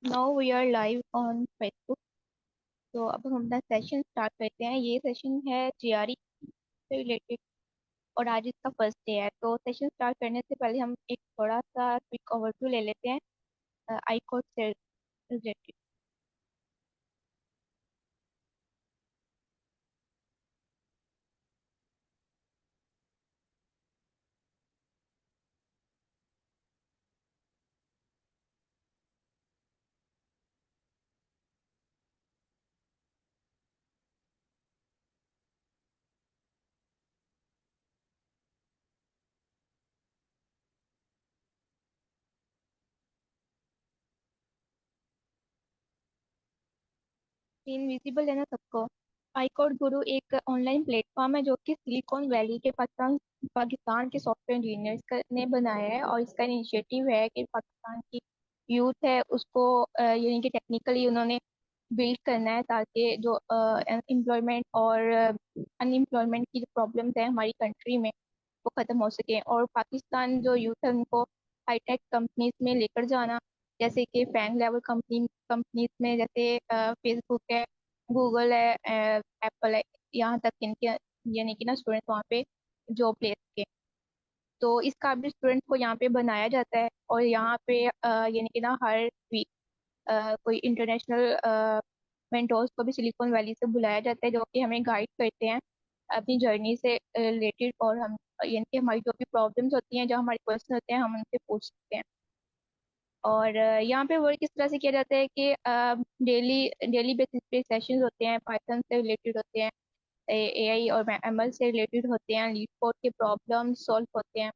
Now we are live on Facebook. तो अब हम अपना सेशन स्टार्ट करते हैं। ये सेशन है जीआरई से रिलेटेड और आज इसका फर्स्ट डे है। तो सेशन स्टार्ट करने से पहले हम एक थोड़ा सा क्विक ओवरव्यू ले लेते हैं आई कोड से रिलेटेड। 3 विजिबल है ना सबको। आई कोड गुरु एक ऑनलाइन प्लेटफॉर्म है जो कि सिलिकॉन वैली के पाकिस्तान पाकिस्तान के सॉफ्टवेयर इंजीनियर्स ने बनाया है। और इसका इनिशिएटिव है कि पाकिस्तान की यूथ है उसको यानी कि टेक्निकली उन्होंने बिल्ड करना है ताकि जो एम्प्लॉयमेंट और अनएम्प्लॉयमेंट की जो प्रॉब्लम्स है हमारी कंट्री में वो खत्म हो सके। और पाकिस्तान जो यूथ है उनको हाईटेक कंपनीज में लेकर जाना, जैसे कि फैंग लेवल कंपनीज में, जैसे फेसबुक है, गूगल है, एप्पल है। यहाँ तक इनके यानी कि ना स्टूडेंट वहाँ पे जॉब ले सके। तो इस काबिल स्टूडेंट को यहाँ पे बनाया जाता है। और यहाँ पे यानी कि ना हर वीक कोई इंटरनेशनल मेंटोर्स को भी सिलिकॉन वैली से बुलाया जाता है जो कि हमें गाइड करते हैं अपनी जर्नी से रिलेटेड। और हम यानी कि हमारी जो भी प्रॉब्लम्स होती हैं, जो हमारे क्वेश्चन होते हैं, हम उनसे पूछ सकते हैं। और यहाँ पे वर्क इस तरह से किया जाता है कि डेली डेली बेसिस पे सेशंस होते हैं, पाइथन से रिलेटेड होते हैं, एआई और एमएल से रिलेटेड होते हैं, लीड कोड के प्रॉब्लम सॉल्व होते हैं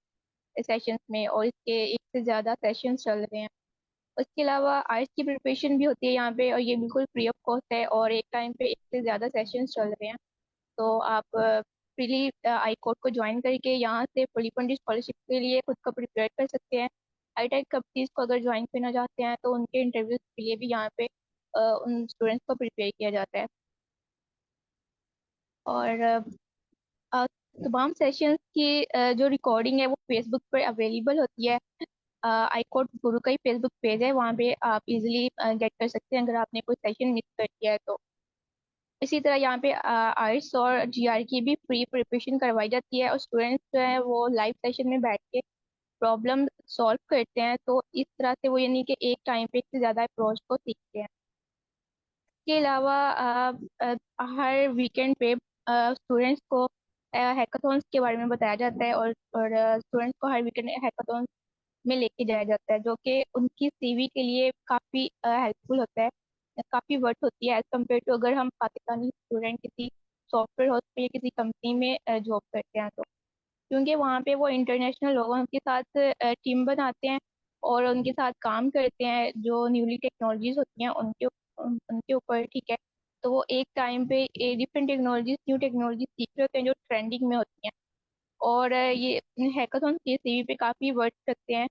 सेशंस में। और इसके एक से ज़्यादा सेशंस चल रहे हैं। उसके अलावा आर्ट्स की प्रिपरेशन भी होती है यहाँ पे, और ये बिल्कुल फ्री ऑफ कॉस्ट है। और एक टाइम पे एक से ज़्यादा सेशंस चल रहे हैं। तो आप फ्रीली आई कोड को ज्वाइन करके यहाँ से फुली फंडेड स्कॉलरशिप के लिए खुद को प्रिपेयर कर सकते हैं। आई टेक कंपनीज को अगर ज्वाइन करना चाहते हैं तो उनके इंटरव्यूज के लिए भी यहाँ पे उन स्टूडेंट्स को प्रिपेयर किया जाता है। और अ, तमाम सेशंस की जो रिकॉर्डिंग है वो फेसबुक पर अवेलेबल होती है। आई कोड गुरु का ही फेसबुक पेज है, वहाँ पे आप इजीली गेट कर सकते हैं अगर आपने कोई सेशन मिस कर दिया है तो। इसी तरह यहाँ पे आर्ट्स और जीआर की भी फ्री प्रिपरेशन करवाई जाती है। और स्टूडेंट्स जो है वो लाइव सेशन में बैठ के प्रॉब्लम सॉल्व करते हैं। तो इस तरह से वो यानी कि एक टाइम पे एक से ज़्यादा अप्रोच को सीखते हैं। इसके अलावा हर वीकेंड पे स्टूडेंट्स को हैकाथॉन्स के बारे में बताया जाता है। और स्टूडेंट्स को हर वीकेंड हैकाथॉन में लेके जाया जाता है जो कि उनकी सीवी के लिए काफ़ी हेल्पफुल होता है। काफ़ी वर्थ होती है एज कम्पेयर टू अगर हम पाकिस्तानी स्टूडेंट किसी सॉफ्टवेयर हाउस पे या किसी कंपनी में जॉब करते हैं तो। क्योंकि वहाँ पे वो इंटरनेशनल लोगों के साथ टीम बनाते हैं और उनके साथ काम करते हैं जो न्यूली टेक्नोलॉजीज होती हैं उनके ऊपर, ठीक है। तो वो एक टाइम पे डिफरेंट टेक्नोलॉजीज न्यू टेक्नोलॉजी सीख रहे होते हैं जो ट्रेंडिंग में होती हैं। और ये हैकाथॉन के सीवी पे काफ़ी वर्थ रखते हैं।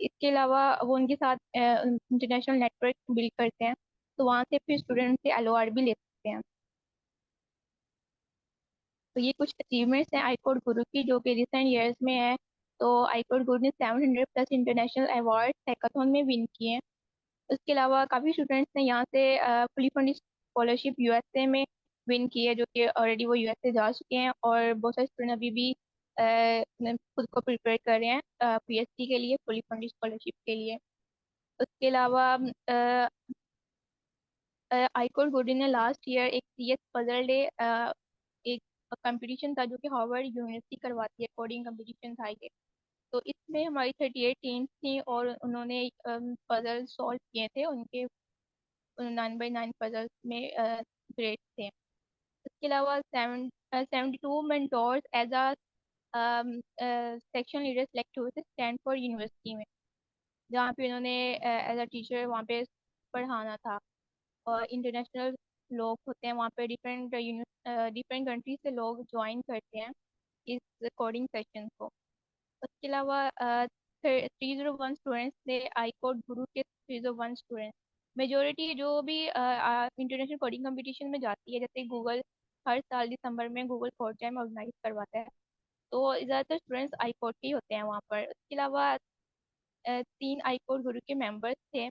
इसके अलावा वो उनके साथ इंटरनेशनल नेटवर्क बिल्ड करते हैं। तो वहाँ से फिर स्टूडेंट से एलओआर भी ले सकते हैं। तो ये कुछ अचीवमेंट्स हैं आईकोड गुरु की जो कि रिसेंट ईयर्स में है। तो आईकोड गुरु ने 700 प्लस इंटरनेशनल अवार्ड हैकाथॉन में विन किए हैं। उसके अलावा काफ़ी स्टूडेंट्स ने यहाँ से फुली फंडेड स्कॉलरशिप यूएसए में विन की है जो कि ऑलरेडी वो यूएसए जा चुके हैं। और बहुत सारे स्टूडेंट अभी भी खुद को प्रिपेयर कर रहे हैं पीएचडी के लिए, फुली फंडेड स्कॉलरशिप के लिए। उसके अलावा आइकोर गुडी ने लास्ट ईयर एक सीएस पजल डे एक कंपटीशन था जो कि हार्वर्ड यूनिवर्सिटी करवाती है, कोडिंग कंपटीशन था ये। तो इसमें हमारी 38 टीम्स थी और उन्होंने पजल सॉल्व किए थे। उनके 9 बाई 9 पजल्स में ग्रेड थे। इसके अलावा 72 mentors as a section leader select हुए थे स्टैनफोर्ड यूनिवर्सिटी में, जहाँ पे उन्होंने एज अ टीचर वहाँ पे पढ़ाना था। और इंटरनेशनल लोग होते हैं वहाँ पे, डिफरेंट डिफरेंट कंट्री से लोग ज्वाइन करते हैं इस कोडिंग सेशन को। उसके अलावा 301 स्टूडेंट्स थे आई कोड गुरु के। 301 स्टूडेंट्स मेजोरिटी जो भी इंटरनेशनल कोडिंग कंपटीशन में जाती है, जैसे गूगल हर साल दिसंबर में गूगल कोड जैम ऑर्गेनाइज करवाता है। तो ज़्यादातर स्टूडेंट्स आई कोड के ही होते हैं वहाँ पर। उसके अलावा 3 आई कोड गुरु के मेंबर्स थे।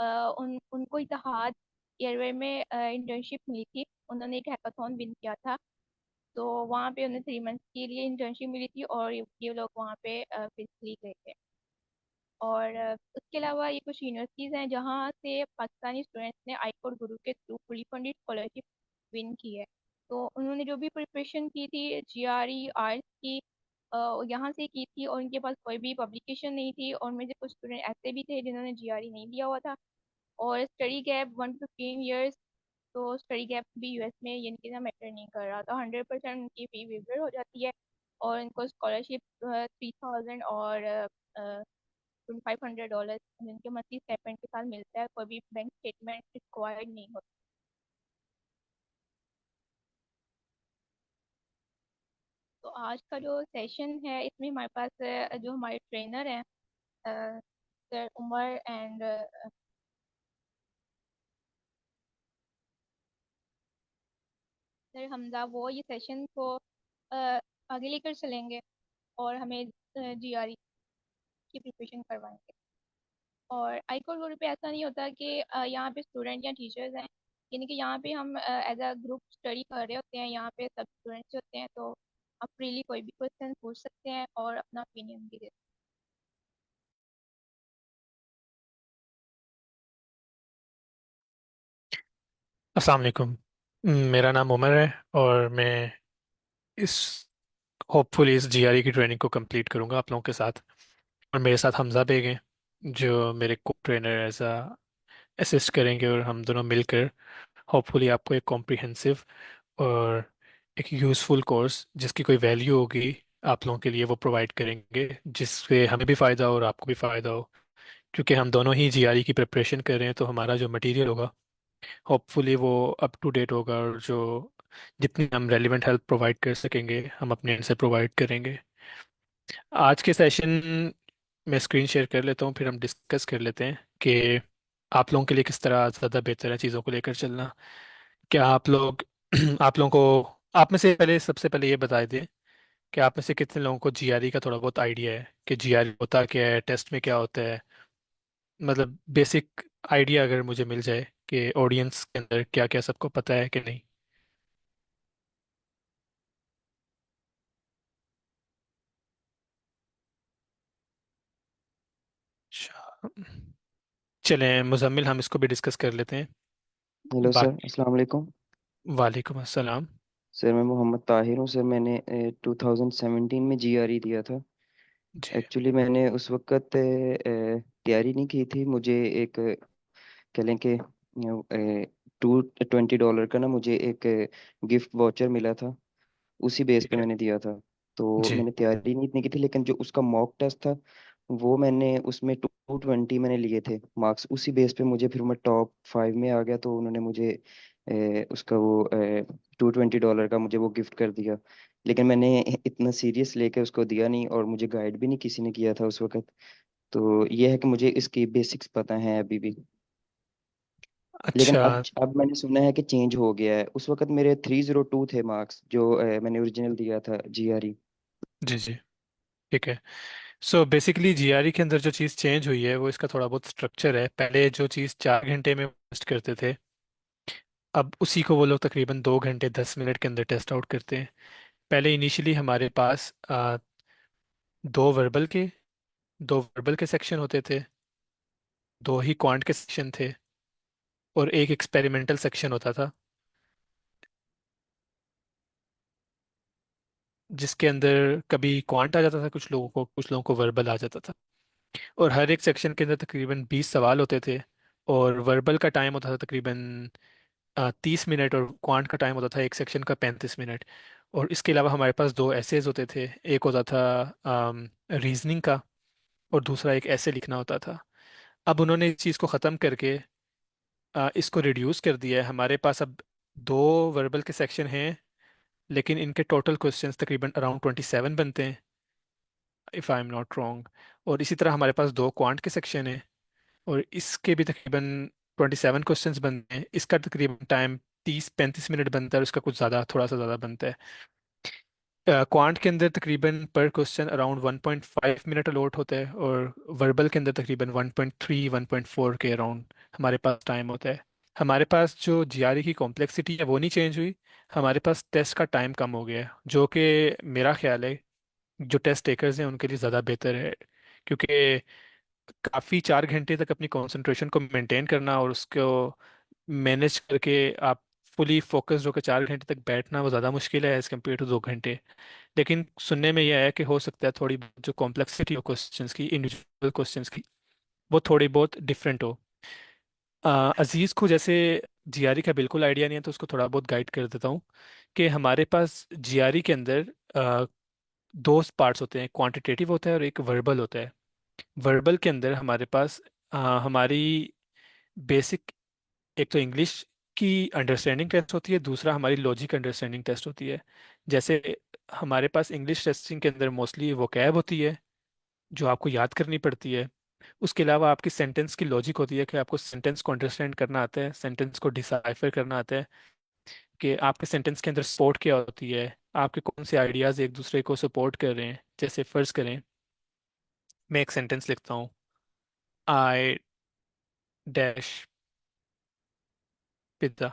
उनको इत्तेहाद एयरवे में इंटर्नशिप मिली थी। उन्होंने एक हैकाथॉन विन किया था। तो वहाँ पे उन्हें 3 मंथ्स के लिए इंटर्नशिप मिली थी और ये लोग वहाँ पे फिजिकली गए थे। और उसके अलावा ये कुछ यूनिवर्सिटीज़ हैं जहाँ से पाकिस्तानी स्टूडेंट्स ने आईकोर गुरु के through fully funded scholarship win की है। तो उन्होंने जो भी प्रिपरेशन की थी जीआरई आर्ट्स की, यहाँ से की थी, और उनके पास कोई भी पब्लिकेशन नहीं थी। और मेरे कुछ स्टूडेंट ऐसे भी थे जिन्होंने जीआरई नहीं दिया हुआ था। और स्टडी गैप 1 to 15 ईयर्स, तो स्टडी गैप भी यूएस में यानी कि ना मैटर नहीं कर रहा, तो 100% उनकी फी वेवर हो जाती है। और इनको स्कॉलरशिप 3000 और $2500 जिनके मंथली स्टाइपेंड के साथ मिलता है। कोई भी बैंक स्टेटमेंट रिक्वायर्ड नहीं होता। तो आज का जो सेशन है इसमें हमारे पास जो हमारे ट्रेनर हैं, sir Umar and sir Hamza, वो ये सेशन को अ, आगे लेकर चलेंगे और हमें जीआरई की प्रिपरेशन करवाएंगे। और आईकोर ग्रुप पे ऐसा नहीं होता कि यहाँ पे स्टूडेंट या टीचर्स हैं, यानी कि यहाँ पे हम एज अ ग्रुप स्टडी कर रहे होते हैं। यहाँ पे सब स्टूडेंट्स होते हैं, तो आप फ्रीली कोई भी क्वेश्चन पूछ सकते हैं और अपना ओपिनियन भी दे सकते अस्सलाम वालेकुम। मेरा नाम उमर है और मैं इस होपफुली इस जीआरई की ट्रेनिंग को कंप्लीट करूंगा आप लोगों के साथ। और मेरे साथ हमजा बेग हैं जो मेरे को ट्रेनर एज असिस्ट करेंगे और हम दोनों मिलकर होपफुली आपको एक कॉम्प्रिहेंसिव और एक यूज़फुल कोर्स जिसकी कोई वैल्यू होगी आप लोगों के लिए वो प्रोवाइड करेंगे, जिससे हमें भी फ़ायदा हो और आपको भी फ़ायदा हो। क्योंकि हम दोनों ही जीआरई की प्रिपरेशन कर रहे हैं तो हमारा जो मटेरियल होगा होपफुली वो अप टू डेट होगा, और जो जितनी हम रेलिवेंट हेल्प प्रोवाइड कर सकेंगे हम अपने एंड से प्रोवाइड करेंगे। आज के सेशन में स्क्रीन शेयर कर लेता हूँ, फिर हम डिस्कस कर लेते हैं कि आप लोगों के लिए किस तरह ज़्यादा बेहतर है चीज़ों को लेकर चलना। क्या आप लोग आप लोगों को आप में से पहले सबसे पहले ये बता दें कि आप में से कितने लोगों को जीआरई का थोड़ा बहुत आइडिया है कि जीआरई होता क्या है, टेस्ट में क्या होता है। मतलब बेसिक आइडिया अगर मुझे मिल जाए कि ऑडियंस के अंदर क्या क्या सबको पता है कि नहीं। अच्छा, चलें मुजम्मिल हम इसको भी डिस्कस कर लेते हैं। हेलो सर, बाकी अस्सलाम वालेकुम। वालेकुम अस्सलाम। सर मैं मोहम्मद ताहिर हूँ सर। मैंने 2017 में जीआरई दिया था। जी एक्चुअली मैंने उस वक्त तैयारी नहीं की थी। मुझे एक कह लें कि $220 का ना मुझे एक गिफ्ट वाउचर मिला था। उसी बेस ठीक पे है। मैंने दिया था। तो जी मैंने तैयारी नहीं इतनी की थी, लेकिन जो उसका मॉक टेस्ट था वो मैंने उसमें 220 मैंने लिए थे मार्क्स। उसी बेस पे मुझे फिर मैं टॉप 5 में आ गया, तो उन्होंने मुझे उसका वो $220 का मुझे वो गिफ्ट कर दिया। लेकिन मैंने इतना सीरियस लेके उसको दिया नहीं, और मुझे गाइड भी नहीं किसी ने किया था उस वक्त। तो ये है कि मुझे इसकी बेसिक्स पता है अभी भी। लेकिन अच्छा। अब मैंने सुना है कि चेंज हो गया है। उस वक्त मेरे 302 थे मार्क्स, जो मैंने ओरिजिनल दिया था जीआरई। जी जी ठीक है। सो बेसिकली जीआरई के अंदर जो चीज़ चेंज हुई है वो इसका थोड़ा बहुत स्ट्रक्चर है। पहले जो चीज़ 4 घंटे में टेस्ट करते थे अब उसी को वो लोग तकरीबन 2 घंटे 10 मिनट के अंदर टेस्ट आउट करते हैं। पहले इनिशियली हमारे पास दो वर्बल के दो वर्बल के सेक्शन होते थे, दो ही क्वांट के सेक्शन थे, और एक एक्सपेरिमेंटल सेक्शन होता था जिसके अंदर कभी क्वांट आ जाता था कुछ लोगों को वर्बल आ जाता था। और हर एक सेक्शन के अंदर तकरीबन 20 सवाल होते थे। और वर्बल का टाइम होता था तकरीबन 30 मिनट, और क्वांट का टाइम होता था एक सेक्शन का 35 मिनट। और इसके अलावा हमारे पास दो एसेज होते थे। एक होता था रीजनिंग का, और दूसरा एक ऐसे लिखना होता था। अब उन्होंने इस चीज़ को ख़त्म करके इसको रिड्यूस कर दिया है। हमारे पास अब दो वर्बल के सेक्शन हैं, लेकिन इनके टोटल क्वेश्चंस तकरीबन अराउंड 27 बनते हैं, if I am not wrong. और इसी तरह हमारे पास दो क्वांट के सेक्शन हैं, और इसके भी तकरीबन 27 क्वेश्चंस बनते हैं। इसका तकरीबन टाइम 30 35 मिनट बनता है, और इसका कुछ ज़्यादा थोड़ा सा ज़्यादा बनता है। क्वांट के अंदर तकरीबन पर क्वेश्चन अराउंड 1.5 मिनट अलॉट होता है, और वर्बल के अंदर तकरीबन 1.3 1.4 के अराउंड हमारे पास टाइम होता है। हमारे पास जो जीआरई की कॉम्प्लेक्सिटी है वो नहीं चेंज हुई, हमारे पास टेस्ट का टाइम कम हो गया है, जो कि मेरा ख्याल है जो टेस्ट टेकर्स हैं उनके लिए ज़्यादा बेहतर है। क्योंकि काफ़ी 4 घंटे तक अपनी कंसंट्रेशन को मेंटेन करना और उसको मैनेज करके आप फुली फोकस्ड होकर 4 घंटे तक बैठना वो ज़्यादा मुश्किल है एज़ कम्पेयर टू 2 घंटे। लेकिन सुनने में यह है कि हो सकता है थोड़ी बहुत जो कॉम्प्लेक्सिटी हो क्वेश्चंस की, इंडिविजुअल क्वेश्चंस की, वो थोड़ी बहुत डिफरेंट हो। अजीज़ को जैसे जीआरई का बिल्कुल आइडिया नहीं है तो उसको थोड़ा बहुत गाइड कर देता हूँ कि हमारे पास जीआरई के अंदर दो पार्ट्स होते हैं, क्वांटिटेटिव होता है और एक वर्बल होता है। वर्बल के अंदर हमारे पास हमारी बेसिक, एक तो इंग्लिश की अंडरस्टैंडिंग टेस्ट होती है, दूसरा हमारी लॉजिक अंडरस्टैंडिंग टेस्ट होती है। जैसे हमारे पास इंग्लिश टेस्टिंग के अंदर मोस्टली वोकैब होती है जो आपको याद करनी पड़ती है। उसके अलावा आपकी सेंटेंस की लॉजिक होती है कि आपको सेंटेंस को अंडरस्टैंड करना आता है, सेंटेंस को डिसाइफर करना आता है कि आपके सेंटेंस के अंदर सपोर्ट क्या होती है, आपके कौन से आइडियाज एक दूसरे को सपोर्ट कर रहे हैं। जैसे फर्ज करें मैं एक सेंटेंस लिखता हूँ, आई dash pizza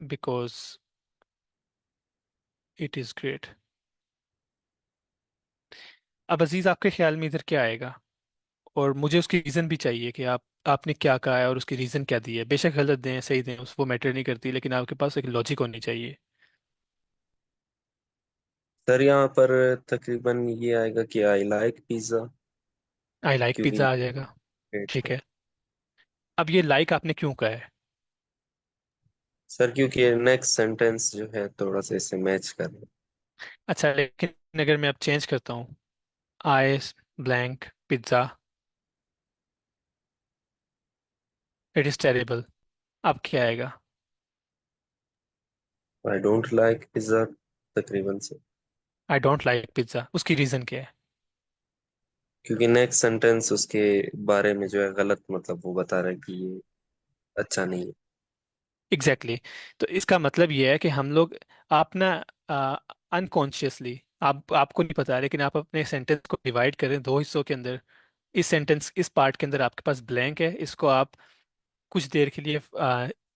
because it is great. अब अजीज़ आपके ख्याल में इधर क्या आएगा? और मुझे उसकी रीज़न भी चाहिए कि आपने क्या कहा है और उसकी रीज़न क्या दी है। बेशक गलत दें सही दें उस वो मैटर नहीं करती, लेकिन आपके पास एक लॉजिक होनी चाहिए। सर यहाँ पर तकरीबन ये आएगा कि आई लाइक पिज्ज़ा, आई लाइक क्योंकि पिज्ज़ा आ जाएगा। ग्रेट ठीक है। है। अब ये लाइक आपने क्यों कहा है? सर क्योंकि नेक्स्ट सेंटेंस जो है थोड़ा सा इससे मैच कर रहा है। अच्छा, लेकिन अगर मैं अब चेंज करता हूँ, आई blank pizza it is terrible, अब क्या आएगा? आई डोंट लाइक पिज्ज़ा तकरीबन से, आई डोंट लाइक पिज्ज़ा, उसकी रीज़न क्या है? क्योंकि नेक्स्ट सेंटेंस उसके बारे में जो है गलत, मतलब वो बता रहा है कि ये अच्छा नहीं है। एग्जैक्टली तो इसका मतलब ये है कि हम लोग, आप ना अनकॉन्शियसली, आपको नहीं पता लेकिन आप अपने सेंटेंस को डिवाइड करें दो हिस्सों के अंदर। इस सेंटेंस, इस पार्ट के अंदर आपके पास ब्लैंक है, इसको आप कुछ देर के लिए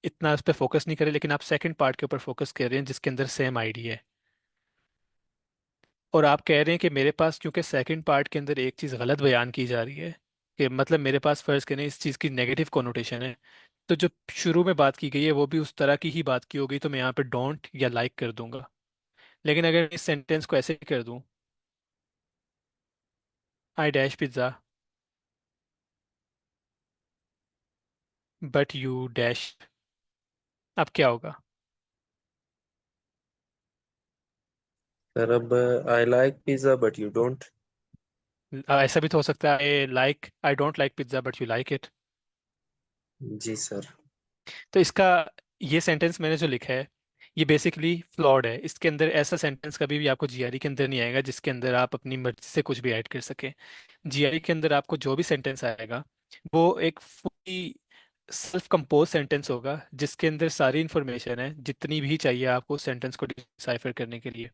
इतना उस पर फोकस नहीं करें, लेकिन आप सेकंड पार्ट के ऊपर फोकस कर रहे हैं जिसके अंदर सेम आईडी है। और आप कह रहे हैं कि मेरे पास क्योंकि सेकंड पार्ट के अंदर एक चीज़ गलत बयान की जा रही है, कि मतलब मेरे पास फर्ज करें इस चीज़ की नेगेटिव कोनोटेशन है, तो जो शुरू में बात की गई है वो भी उस तरह की ही बात की होगी, तो मैं यहाँ पे डोंट या लाइक कर दूंगा। लेकिन अगर इस सेंटेंस को ऐसे कर दूं, I dash pizza but you dash, अब क्या होगा? सर अब I like pizza but you don't. ऐसा भी तो हो सकता है, like I don't like pizza but you like it. जी सर। तो इसका, ये सेंटेंस मैंने जो लिखा है ये बेसिकली फ्लॉड है। इसके अंदर ऐसा सेंटेंस कभी भी आपको जीआरई के अंदर नहीं आएगा जिसके अंदर आप अपनी मर्जी से कुछ भी ऐड कर सकें। जीआरई के अंदर आपको जो भी सेंटेंस आएगा वो एक फुली सेल्फ कंपोज सेंटेंस होगा जिसके अंदर सारी इंफॉर्मेशन है जितनी भी चाहिए आपको सेंटेंस को डिसाइफर करने के लिए।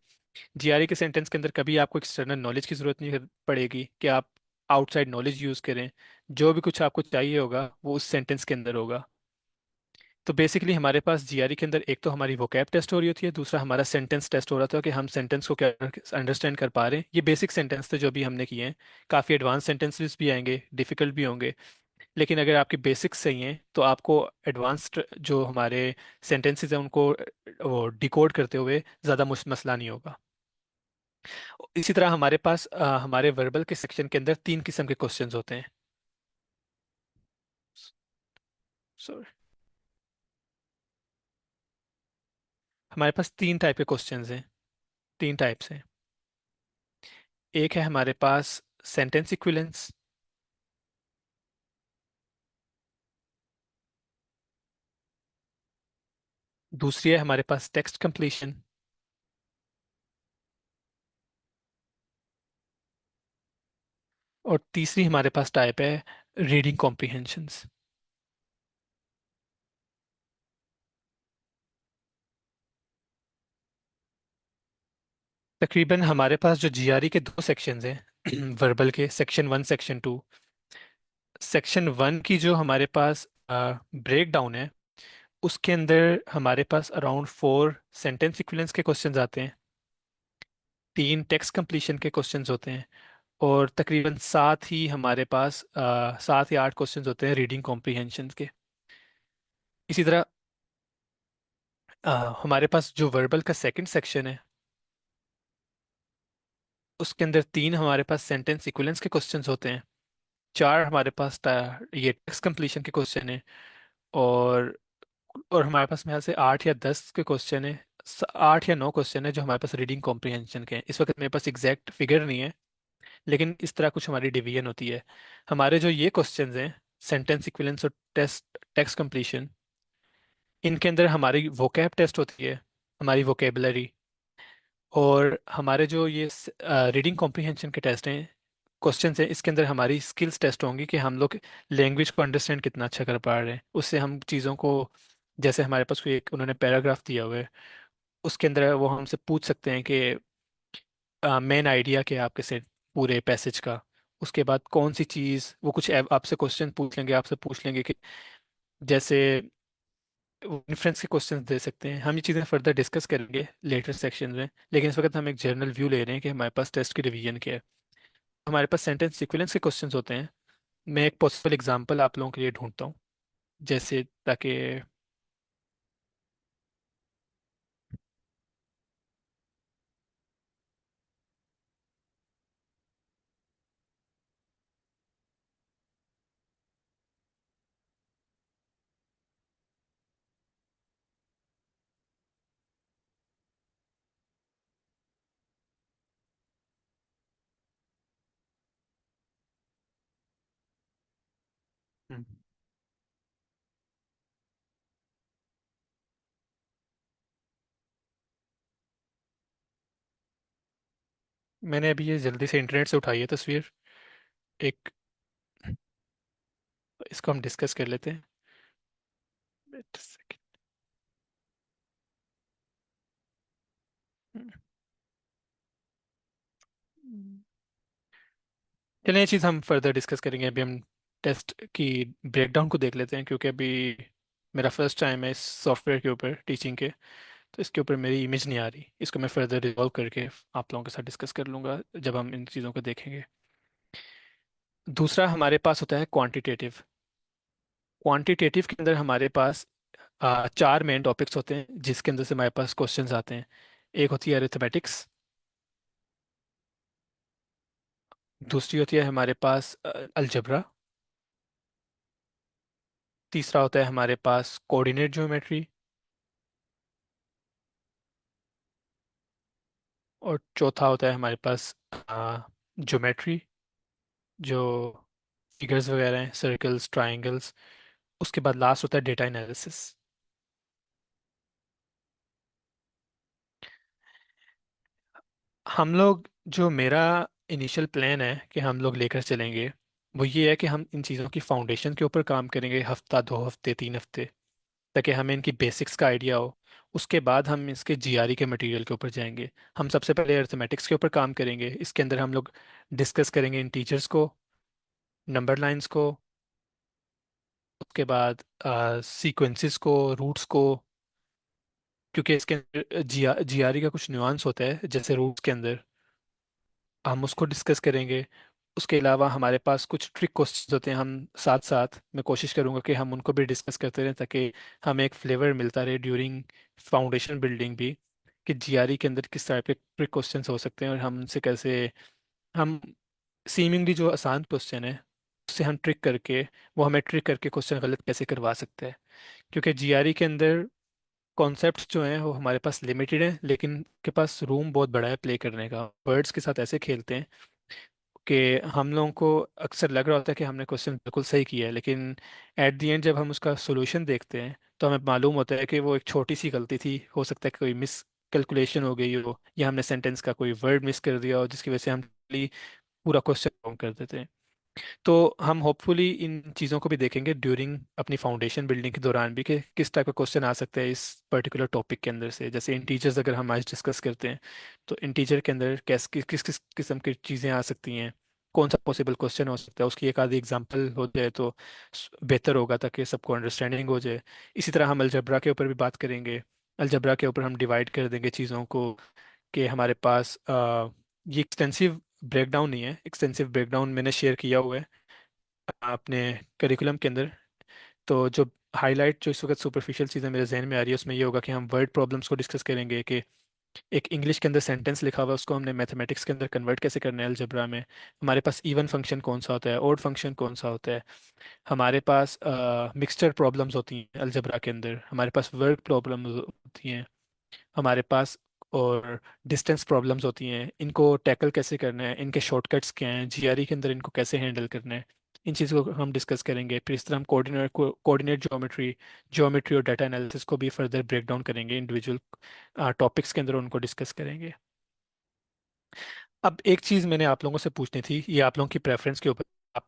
जीआरई के सेंटेंस के अंदर कभी आपको एक्सटर्नल नॉलेज की जरूरत नहीं पड़ेगी कि आप आउटसाइड नॉलेज यूज करें। जो भी कुछ आपको चाहिए होगा वो उस सेंटेंस के अंदर होगा। तो बेसिकली हमारे पास जीआरई के अंदर एक तो हमारी वोकैब टेस्ट हो रही होती है, दूसरा हमारा सेंटेंस टेस्ट हो रहा था कि हम सेंटेंस को क्या अंडरस्टैंड कर पा रहे हैं। ये बेसिक सेंटेंस थे जो भी हमने किए हैं। काफ़ी एडवांस सेंटेंसेस भी आएंगे, डिफिकल्ट भी होंगे, लेकिन अगर आपके बेसिक्स सही हैं तो आपको एडवांस्ड जो हमारे सेंटेंसेस हैं उनको वो डिकोड करते हुए ज़्यादा मसला नहीं होगा। इसी तरह हमारे पास हमारे वर्बल के सेक्शन के अंदर 3 किस्म के क्वेश्चंस होते हैं। सॉरी, हमारे पास 3 टाइप के क्वेश्चंस हैं, 3 टाइप्स हैं। एक है हमारे पास सेंटेंस इक्विवेलेंस, दूसरी है हमारे पास टेक्स्ट कंप्लीशन, और तीसरी हमारे पास टाइप है रीडिंग कॉम्प्रिहेंशंस। तकरीबन हमारे पास जो जीआरई के 2 सेक्शंस हैं वर्बल के, सेक्शन 1 सेक्शन 2, सेक्शन 1 की जो हमारे पास ब्रेक डाउन है, उसके अंदर हमारे पास अराउंड 4 सेंटेंस इक्विवेलेंस के क्वेश्चंस आते हैं, 3 टेक्स्ट कंप्लीशन के क्वेश्चंस होते हैं, और तकरीबन 7 ही हमारे पास 7 या 8 क्वेश्चंस होते हैं रीडिंग कॉम्प्रिहेंशन के। इसी तरह हमारे पास जो वर्बल का सेकंड सेक्शन है, उसके अंदर 3 हमारे पास सेंटेंस इक्विवेलेंस के क्वेश्चंस होते हैं, 4 हमारे पास ये टेक्स्ट कंप्लीशन के क्वेश्चन है, और हमारे पास मेरे ख्याल से 8 या 10 के क्वेश्चन है, 8 या 9 क्वेश्चन है जो हमारे पास रीडिंग कॉम्प्रिहेंशन के हैं। इस वक्त मेरे पास एग्जैक्ट फिगर नहीं है, लेकिन इस तरह कुछ हमारी डिवीजन होती है। हमारे जो ये क्वेश्चंस हैं, सेंटेंस इक्विवेलेंस और टेक्स्ट कंप्लीशन, इनके अंदर हमारी वोकैब टेस्ट होती है, हमारी वोकेबलरी, और हमारे जो ये रीडिंग कॉम्प्रिहेंशन के टेस्ट हैं, क्वेश्चन हैं, इसके अंदर हमारी स्किल्स टेस्ट होंगी कि हम लोग लैंग्वेज को अंडरस्टैंड कितना अच्छा कर पा रहे हैं। उससे हम चीज़ों को, जैसे हमारे पास कोई एक उन्होंने पैराग्राफ दिया हुआ है, उसके अंदर वो हमसे पूछ सकते हैं कि मेन आइडिया क्या है आपके से पूरे पैसेज का। उसके बाद कौन सी चीज़, वो कुछ आपसे क्वेश्चन पूछ लेंगे, आपसे पूछ लेंगे कि जैसे इन्फ्रेंस के क्वेश्चंस दे सकते हैं। हम ये चीज़ें फर्दर डिस्कस करेंगे लेटर सेक्शन में, लेकिन इस वक्त हम एक जनरल व्यू ले रहे हैं कि हमारे पास टेस्ट की रिवीजन क्या है। हमारे पास सेंटेंस सीक्वेंस के क्वेश्चंस होते हैं। मैं एक पॉसिबल एग्जांपल आप लोगों के लिए ढूंढता हूँ, जैसे ताकि हम्म, मैंने अभी ये जल्दी से इंटरनेट से उठाई है तस्वीर एक, इसको हम डिस्कस कर लेते हैं। Wait a second. हम्म। चलिए ये चीज़ हम फर्दर डिस्कस करेंगे। अभी हम टेस्ट की ब्रेकडाउन को देख लेते हैं, क्योंकि अभी मेरा फर्स्ट टाइम है इस सॉफ्टवेयर के ऊपर टीचिंग के, तो इसके ऊपर मेरी इमेज नहीं आ रही। इसको मैं फर्दर रिजॉल्व करके आप लोगों के साथ डिस्कस कर लूँगा जब हम इन चीज़ों को देखेंगे। दूसरा हमारे पास होता है क्वांटिटेटिव। क्वांटिटेटिव के अंदर हमारे पास 4 मेन टॉपिक्स होते हैं जिसके अंदर से हमारे पास क्वेश्चंस आते हैं। एक होती है अरिथमेटिक्स, दूसरी होती है हमारे पास अलजबरा, तीसरा होता है हमारे पास कोऑर्डिनेट ज्योमेट्री, और चौथा होता है हमारे पास ज्योमेट्री, जो फिगर्स वगैरह हैं, सर्कल्स, ट्राइंगल्स। उसके बाद लास्ट होता है डेटा एनालिसिस। हम लोग, जो मेरा इनिशियल प्लान है कि हम लोग लेकर चलेंगे, वो ये है कि हम इन चीज़ों की फाउंडेशन के ऊपर काम करेंगे हफ्ता, 2 हफ्ते, 3 हफ्ते, ताकि हमें इनकी बेसिक्स का आइडिया हो। उसके बाद हम इसके जीआरई के मटेरियल के ऊपर जाएंगे। हम सबसे पहले अरिथमेटिक्स के ऊपर काम करेंगे। इसके अंदर हम लोग डिस्कस करेंगे इंटीजर्स को, नंबर लाइंस को, उसके बाद सीक्वेंसेस को, रूट्स को, क्योंकि इसके अंदर जीआरई का कुछ न्यूआंस होता है जैसे रूट्स के अंदर, हम उसको डिस्कस करेंगे। उसके अलावा हमारे पास कुछ ट्रिक क्वेश्चंस होते हैं, हम साथ साथ मैं कोशिश करूंगा कि हम उनको भी डिस्कस करते रहें, ताकि हमें एक फ्लेवर मिलता रहे ड्यूरिंग फाउंडेशन बिल्डिंग भी, कि जीआरई के अंदर किस टाइप के ट्रिक क्वेश्चंस हो सकते हैं और हम उनसे कैसे, हम सीमिंगली जो आसान क्वेश्चन है उससे हम ट्रिक करके, वो हमें ट्रिक करके क्वेश्चन गलत कैसे करवा सकते हैं। क्योंकि जीआरई के अंदर कॉन्सेप्ट्स जो हैं वो हमारे पास लिमिटेड हैं, लेकिन के पास रूम बहुत बड़ा है प्ले करने का। वर्ड्स के साथ ऐसे खेलते हैं कि हम लोगों को अक्सर लग रहा होता है कि हमने क्वेश्चन बिल्कुल सही किया है, लेकिन एट द एंड जब हम उसका सोल्यूशन देखते हैं तो हमें मालूम होता है कि वो एक छोटी सी गलती थी। हो सकता है कि कोई मिस कैलकुलेशन हो गई हो, या हमने सेंटेंस का कोई वर्ड मिस कर दिया हो, जिसकी वजह से हम पूरा क्वेश्चन रॉन्ग कर देते हैं। तो हम होपफुली इन चीज़ों को भी देखेंगे ड्यूरिंग अपनी फाउंडेशन बिल्डिंग के दौरान भी, कि किस टाइप का क्वेश्चन आ सकता है इस पर्टिकुलर टॉपिक के अंदर से। जैसे इंटीजर्स अगर हम आज डिस्कस करते हैं, तो इंटीजर के अंदर किस किस किस किस्म की चीज़ें आ सकती हैं। कौन सा पॉसिबल क्वेश्चन हो सकता है, उसकी एक आधी एग्जांपल हो जाए तो बेहतर होगा, ताकि सबको अंडरस्टैंडिंग हो जाए। इसी तरह हम अलजबरा के ऊपर भी बात करेंगे। अलजबरा के ऊपर हम डिवाइड कर देंगे चीज़ों को, कि हमारे पास ये एक्सटेंसिव ब्रेकडाउन नहीं है, एक्सटेंसिव ब्रेकडाउन मैंने शेयर किया हुआ है अपने करिकुलम के अंदर। तो जो हाईलाइट, जो इस वक्त सुपरफिशियल चीज़ें मेरे जहन में आ रही है, उसमें ये होगा कि हम वर्ड प्रॉब्लम्स को डिस्कस करेंगे, कि एक इंग्लिश के अंदर सेंटेंस लिखा हुआ है, उसको हमने मैथमेटिक्स के अंदर कन्वर्ट कैसे करना है अलजबरा में। हमारे पास इवन फंक्शन कौन सा होता है, ऑड फंक्शन कौन सा होता है। हमारे पास मिक्सचर प्रॉब्लम्स होती हैं अलजबरा के अंदर, हमारे पास वर्ड प्रॉब्लम्स होती हैं हमारे पास, और डिस्टेंस प्रॉब्लम्स होती हैं। इनको टैकल कैसे करना है, इनके शॉर्टकट्स क्या हैं, जीआरई के अंदर इनको कैसे हैंडल करना है, इन चीज़ों को हम डिस्कस करेंगे। फिर इस तरह हम कोऑर्डिनेट ज्योमेट्री ज्योमेट्री और डाटा एनालिसिस को भी फर्दर ब्रेक डाउन करेंगे, इंडिविजुअल टॉपिक्स के अंदर उनको डिस्कस करेंगे। अब एक चीज़ मैंने आप लोगों से पूछनी थी, ये आप लोगों की प्रेफरेंस के ऊपर, आप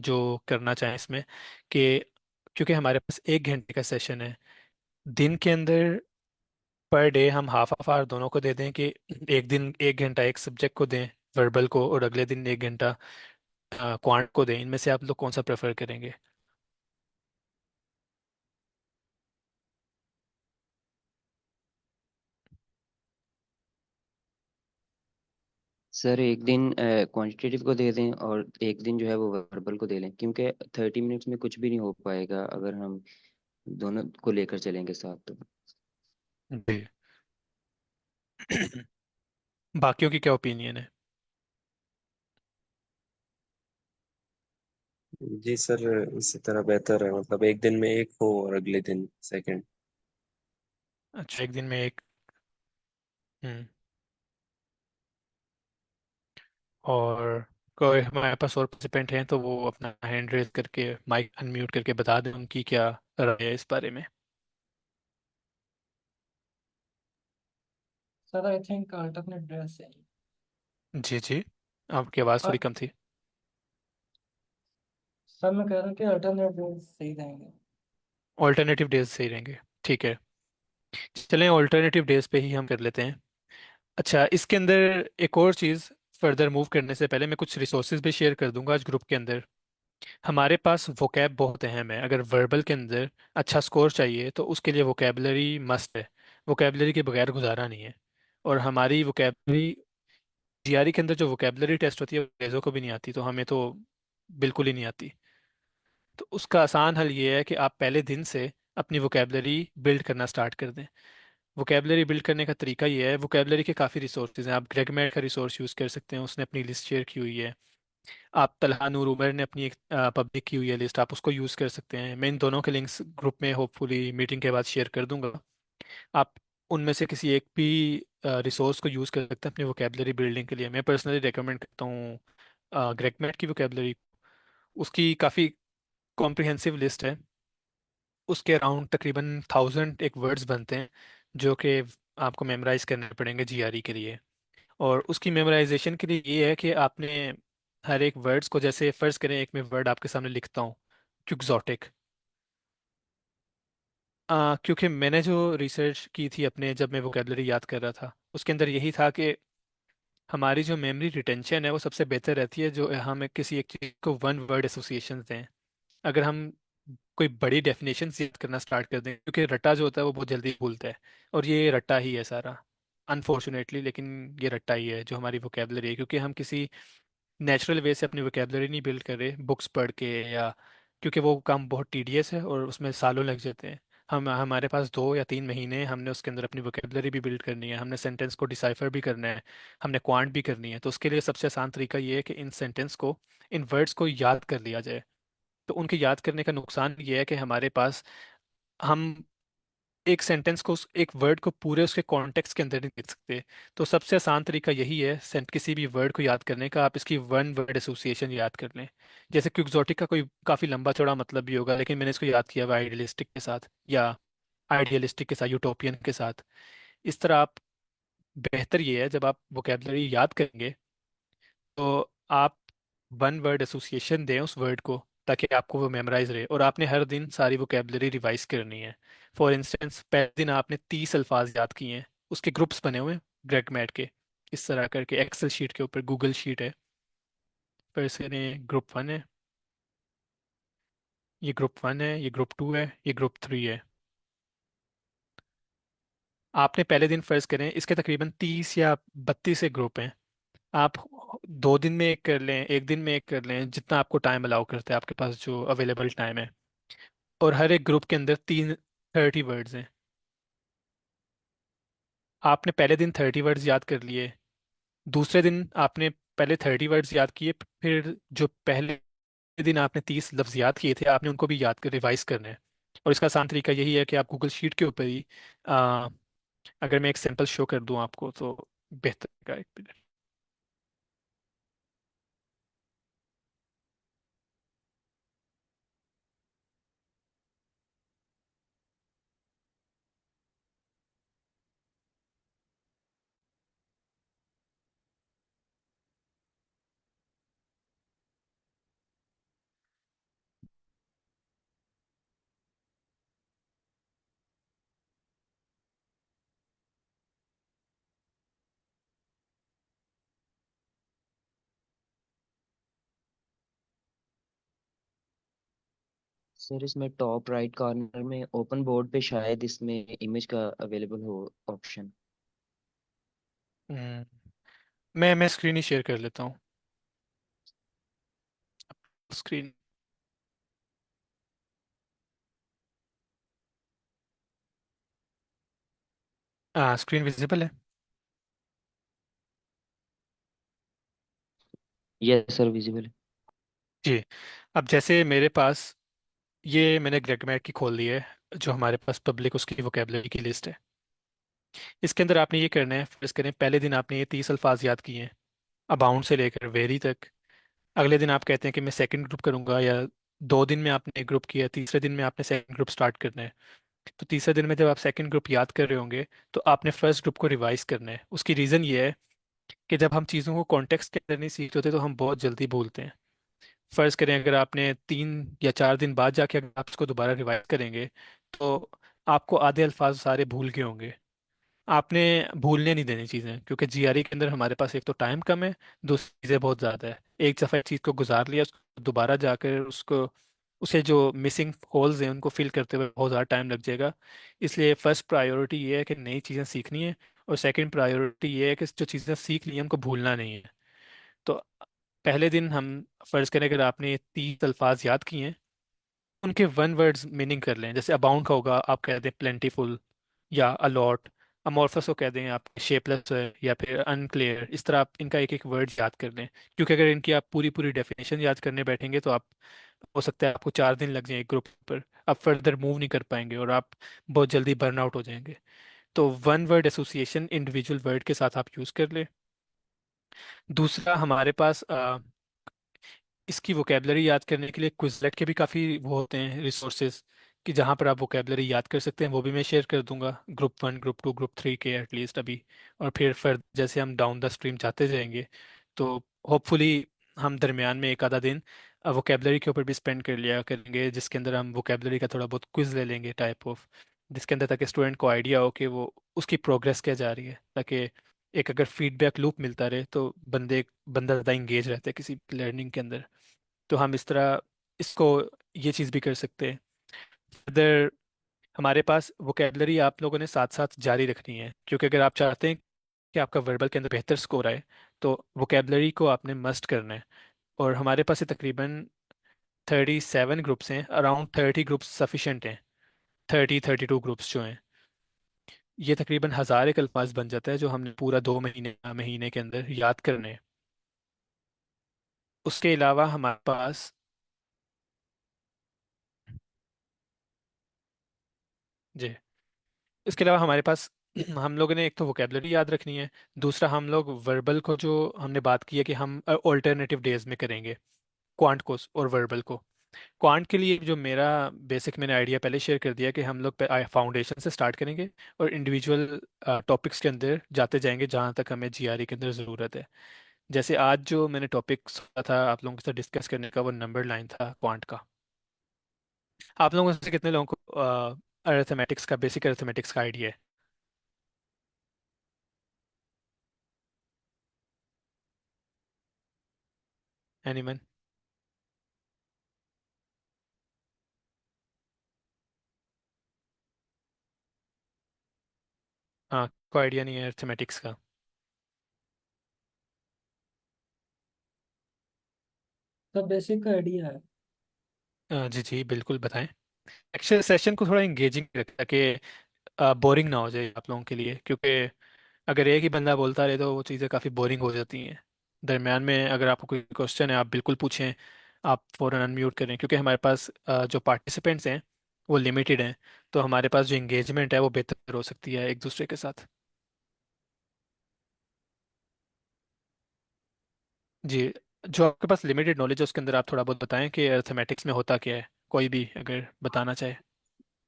जो करना चाहें इसमें, कि क्योंकि हमारे पास 1 घंटे का सेशन है दिन के अंदर, पर डे हम हाफ हाफ आवर दोनों को दे दें, कि एक दिन 1 घंटा एक सब्जेक्ट को दें, वर्बल को, और अगले दिन 1 घंटा क्वांट को दें। इनमें से आप लोग कौन सा प्रेफर करेंगे? सर एक दिन क्वांटिटेटिव को दे दें और एक दिन जो है वो वर्बल को दे लें, क्योंकि 30 मिनट्स में कुछ भी नहीं हो पाएगा अगर हम दोनों को लेकर चलेंगे साथ तो। जी। बाकियों की क्या ओपिनियन है? जी सर, इसी तरह बेहतर है, मतलब एक दिन में एक हो और अगले दिन सेकंड। अच्छा, एक दिन में एक। हम्म। और कोई हमारे पास और पार्टिसिपेंट हैं तो वो अपना हैंड रेज करके, माइक अनम्यूट करके बता दें उनकी क्या राय है इस बारे में। Sir I think alternate dress है। जी जी, आपकी आवाज़ थोड़ी कम थी। सर मैं कह रहा हूँ कि अल्टरनेट ड्रेस सही रहेंगे। ऑल्टरनेटिव डेज सही रहेंगे, ठीक है। चलें, ऑल्टरनेटिव डेज पे ही हम कर लेते हैं। अच्छा, इसके अंदर एक और चीज़, फर्दर मूव करने से पहले मैं कुछ रिसोर्सेज भी शेयर कर दूंगा आज ग्रुप के अंदर। हमारे पास वोकैब बहुत अहम है, अगर वर्बल के अंदर अच्छा स्कोर चाहिए तो उसके लिए वोकेबलरी मस्ट है। वोकेबलरी के बगैर गुजारा नहीं है। और हमारी वोकेबलरी, जीआरई के अंदर जो वोकेबलरी टेस्ट होती है वो अंग्रेज़ों को भी नहीं आती, तो हमें तो बिल्कुल ही नहीं आती। तो उसका आसान हल ये है कि आप पहले दिन से अपनी वोकेबलरी बिल्ड करना स्टार्ट कर दें। वोकेबलरी बिल्ड करने का तरीका ये है, वोकेबलरी के काफ़ी रिसोर्सेज हैं, आप ग्रेगमेट का रिसोर्स यूज़ कर सकते हैं, उसने अपनी लिस्ट शेयर की हुई है। आप तलहा नूर उमर ने अपनी एक पब्लिक की हुई है लिस्ट, आप उसको यूज़ कर सकते हैं। मैं इन दोनों के लिंक्स ग्रुप में होपफुली मीटिंग के बाद शेयर कर दूंगा। आप उनमें से किसी एक भी रिसोर्स को यूज़ कर सकते हैं अपनी वोकेबलरी बिल्डिंग के लिए। मैं पर्सनली रेकमेंड करता हूँ ग्रेगमेट की वोकेबलरी। उसकी काफ़ी कॉम्प्रिहेंसिव लिस्ट है, उसके अराउंड तकरीबन 1000 एक वर्ड्स बनते हैं, जो कि आपको मेमोराइज करने पड़ेंगे जीआरई के लिए। और उसकी मेमोराइजेशन के लिए ये है कि आपने हर एक वर्ड्स को, जैसे फर्ज करें एक मैं वर्ड आपके सामने लिखता हूँ, क्विक्जोटिक। क्योंकि मैंने जो रिसर्च की थी अपने, जब मैं वोकेबलरी याद कर रहा था, उसके अंदर यही था कि हमारी जो मेमोरी रिटेंशन है वो सबसे बेहतर रहती है जो हम किसी एक चीज़ को वन वर्ड एसोसिएशन दें। अगर हम कोई बड़ी डेफिनेशन याद करना स्टार्ट कर दें, क्योंकि रट्टा जो होता है वो बहुत जल्दी भूलता है, और ये रट्टा ही है सारा, अनफॉर्चुनेटली, लेकिन ये रट्टा ही है जो हमारी वोकेबलरी है, क्योंकि हम किसी नेचुरल वे से अपनी वोकेबलरी नहीं बिल्ड कर रहे बुक्स पढ़ के, या क्योंकि वो काम बहुत टीडियस है और उसमें सालों लग जाते हैं। हम हमारे पास 2 या 3 महीने हैं, हमने उसके अंदर अपनी वोकेबलरी भी बिल्ड करनी है, हमने सेंटेंस को डिसाइफर भी करना है, हमने क्वांट भी करनी है। तो उसके लिए सबसे आसान तरीका ये है कि इन सेंटेंस को, इन वर्ड्स को याद कर लिया जाए। तो उनके याद करने का नुकसान ये है कि हमारे पास, हम एक सेंटेंस को, एक वर्ड को पूरे उसके कॉन्टेक्स्ट के अंदर नहीं देख सकते। तो सबसे आसान तरीका यही है सेंट किसी भी वर्ड को याद करने का, आप इसकी वन वर्ड एसोसिएशन याद कर लें। जैसे क्विक्सोटिक का कोई काफ़ी लंबा चौड़ा मतलब भी होगा, लेकिन मैंने इसको याद किया हुआ आइडियलिस्टिक के साथ, या आइडियलिस्टिक के साथ, यूटोपियन के साथ। इस तरह आप, बेहतर ये है जब आप वोकेबलरी याद करेंगे तो आप वन वर्ड एसोसिएशन दें उस वर्ड को, ताकि आपको वो मेमोराइज रहे। और आपने हर दिन सारी वोकेबलरी रिवाइज करनी है। फॉर इंस्टेंस, पहले दिन आपने 30 अल्फाज याद किए हैं, उसके ग्रुप्स बने हुए हैं ग्रेगमेट के, इस तरह करके एक्सेल शीट के ऊपर, गूगल शीट है, फर्स्ट करें ग्रुप 1 है, ये ग्रुप 1 है, ये ग्रुप 2 है, ये ग्रुप 3 है। आपने पहले दिन फर्ज करें, इसके तकरीबन 30 या 32 से ग्रुप हैं। आप 2 दिन में एक कर लें, एक दिन में एक कर लें, जितना आपको टाइम अलाउ करता है आपके पास जो अवेलेबल टाइम है। और हर एक ग्रुप के अंदर 30 वर्ड्स हैं। आपने पहले दिन 30 वर्ड्स याद कर लिए, दूसरे दिन आपने पहले 30 वर्ड्स याद किए, फिर जो पहले दिन आपने 30 लफ्ज याद किए थे आपने उनको भी याद कर रिवाइज करना है। और इसका आसान तरीका यही है कि आप गूगल शीट के ऊपर ही अगर मैं एक सैंपल शो कर दूं आपको तो बेहतर रहेगा। एक मिनट। सर इसमें टॉप राइट कॉर्नर में ओपन बोर्ड पे शायद इसमें इमेज का अवेलेबल हो ऑप्शन। हम्म, मैं स्क्रीन ही शेयर कर लेता हूँ। स्क्रीन, स्क्रीन विजिबल है। Yes sir visible. जी। अब जैसे मेरे पास ये मैंने ग्रेगमेट की खोल ली है, जो हमारे पास पब्लिक उसकी वोकेबलरी की लिस्ट है। इसके अंदर आपने ये करना है, फर्ज करें पहले दिन आपने ये 30 अल्फाज याद किए हैं, अबाउंड से लेकर वेरी तक। अगले दिन आप कहते हैं कि मैं सेकंड ग्रुप करूंगा, या 2 दिन में आपने एक ग्रुप किया, तीसरे दिन में आपने सेकंड ग्रुप स्टार्ट करना है। तो तीसरे दिन में जब आप सेकंड ग्रुप याद कर रहे होंगे तो आपने फर्स्ट ग्रुप को रिवाइज करना है। उसकी रीज़न ये है कि जब हम चीज़ों को कॉन्टेक्स्ट के अंदर नहीं सीखते होते तो हम बहुत जल्दी भूलते हैं। फर्ज करें अगर आपने 3 या 4 दिन बाद जाके अगर आप इसको दोबारा रिवाइज करेंगे तो आपको आधे अल्फाज सारे भूल गए होंगे। आपने भूलने नहीं देनी चीज़ें, क्योंकि जीआरई के अंदर हमारे पास एक तो टाइम कम है, दूसरी चीज़ें बहुत ज़्यादा है। एक दफ़ा चीज़ को गुजार लिया, उसको दोबारा जाकर उसको उसे जो मिसिंग होल्स हैं उनको फिल करते हुए बहुत ज़्यादा टाइम लग जाएगा। इसलिए फर्स्ट प्रायोरिटी ये है कि नई चीज़ें सीखनी है, और सेकंड प्रायोरिटी ये है कि जो चीज़ें सीख ली हैं उनको भूलना नहीं है। तो पहले दिन हम फर्ज करें अगर आपने 30 अल्फाज याद किए हैं, उनके 1 वर्ड्स मीनिंग कर लें। जैसे अबाउंड का होगा आप कह दें प्लेंटीफुल या अलॉट। अमॉर्फस को कह दें आप शेपलेस है या फिर अनक्लियर। इस तरह आप इनका एक एक वर्ड याद कर लें, क्योंकि अगर इनकी आप पूरी पूरी डेफिनेशन याद करने बैठेंगे तो आप हो सकता है आपको 4 दिन लग जाए एक ग्रुप पर। आप फर्दर मूव नहीं कर पाएंगे और आप बहुत जल्दी बर्न आउट हो जाएंगे। तो 1 वर्ड एसोसिएशन इंडिविजुअल वर्ड के साथ आप यूज़ कर ले। दूसरा हमारे पास इसकी वोकेबलरी याद करने के लिए क्विजलेट के भी काफ़ी वो होते हैं रिसोर्सेज, कि जहाँ पर आप वोकेबलरी याद कर सकते हैं। वो भी मैं शेयर कर दूंगा, ग्रुप 1 ग्रुप 2 ग्रुप 3 के एटलीस्ट अभी। और फिर जैसे हम डाउन द स्ट्रीम जाते जाएंगे तो होपफुली हम दरमियान में एक आधा दिन वोकेबलरी के ऊपर भी स्पेंड कर लिया करेंगे, जिसके अंदर हम वोकेबलरी का थोड़ा बहुत क्विज ले लेंगे टाइप ऑफ, जिसके अंदर ताकि स्टूडेंट को आइडिया हो कि वो उसकी प्रोग्रेस क्या जा रही है, ताकि एक अगर फीडबैक लूप मिलता रहे तो बंदा ज़्यादा इंगेज रहता है किसी लर्निंग के अंदर। तो हम इस तरह इसको ये चीज़ भी कर सकते हैं। अदर हमारे पास वोकेबलरी आप लोगों ने साथ साथ जारी रखनी है, क्योंकि अगर आप चाहते हैं कि आपका वर्बल के अंदर बेहतर स्कोर आए तो वोकेबलरी को आपने मस्ट करना है। और हमारे पास ये तकरीबन 37 ग्रुप्स हैं, अराउंड 30 ग्रुप्स सफिशेंट हैं। 32 ग्रुप्स जो हैं, ये तकरीबन 1000 एक अल्फाज बन जाता है जो हमने पूरा 2 महीने महीने के अंदर याद करने हैं। उसके अलावा हमारे पास, जी, इसके अलावा हमारे पास हम लोगों ने एक तो वोकेबलरी याद रखनी है। दूसरा हम लोग वर्बल को, जो हमने बात की है कि हम ऑल्टरनेटिव डेज में करेंगे क्वांट को और वर्बल को। क्वांट के लिए जो मेरा बेसिक मैंने आइडिया पहले शेयर कर दिया कि हम लोग फाउंडेशन से स्टार्ट करेंगे और इंडिविजुअल टॉपिक्स के अंदर जाते जाएंगे जहाँ तक हमें जीआरई के अंदर ज़रूरत है। जैसे आज जो मैंने टॉपिक सोचा था आप लोगों के साथ डिस्कस करने का, वो नंबर लाइन था क्वांट का। आप लोगों में से कितने लोगों को अरिथमेटिक्स का, बेसिक अरिथमेटिक्स का आइडिया है? एनीवन? हाँ, कोई आइडिया नहीं है अर्थमेटिक्स का। सब बेसिक आइडिया है। जी जी बिल्कुल बताएं। एक्चुअली सेशन को थोड़ा इंगेजिंग रखें ताकि बोरिंग ना हो जाए आप लोगों के लिए, क्योंकि अगर एक ही बंदा बोलता रहे तो वो चीज़ें काफ़ी बोरिंग हो जाती हैं। दरम्यान में अगर आपको कोई क्वेश्चन है आप बिल्कुल पूछें। आप फ़ौरन अनम्यूट करें, क्योंकि हमारे पास जो पार्टिसिपेंट्स हैं वो लिमिटेड हैं। तो हमारे पास जो इंगेजमेंट है वो बेहतर हो सकती है एक दूसरे के साथ। जी। जो आपके पास लिमिटेड नॉलेज है उसके अंदर आप थोड़ा बहुत बताएं कि अर्थमेटिक्स में होता क्या है, कोई भी अगर बताना चाहे।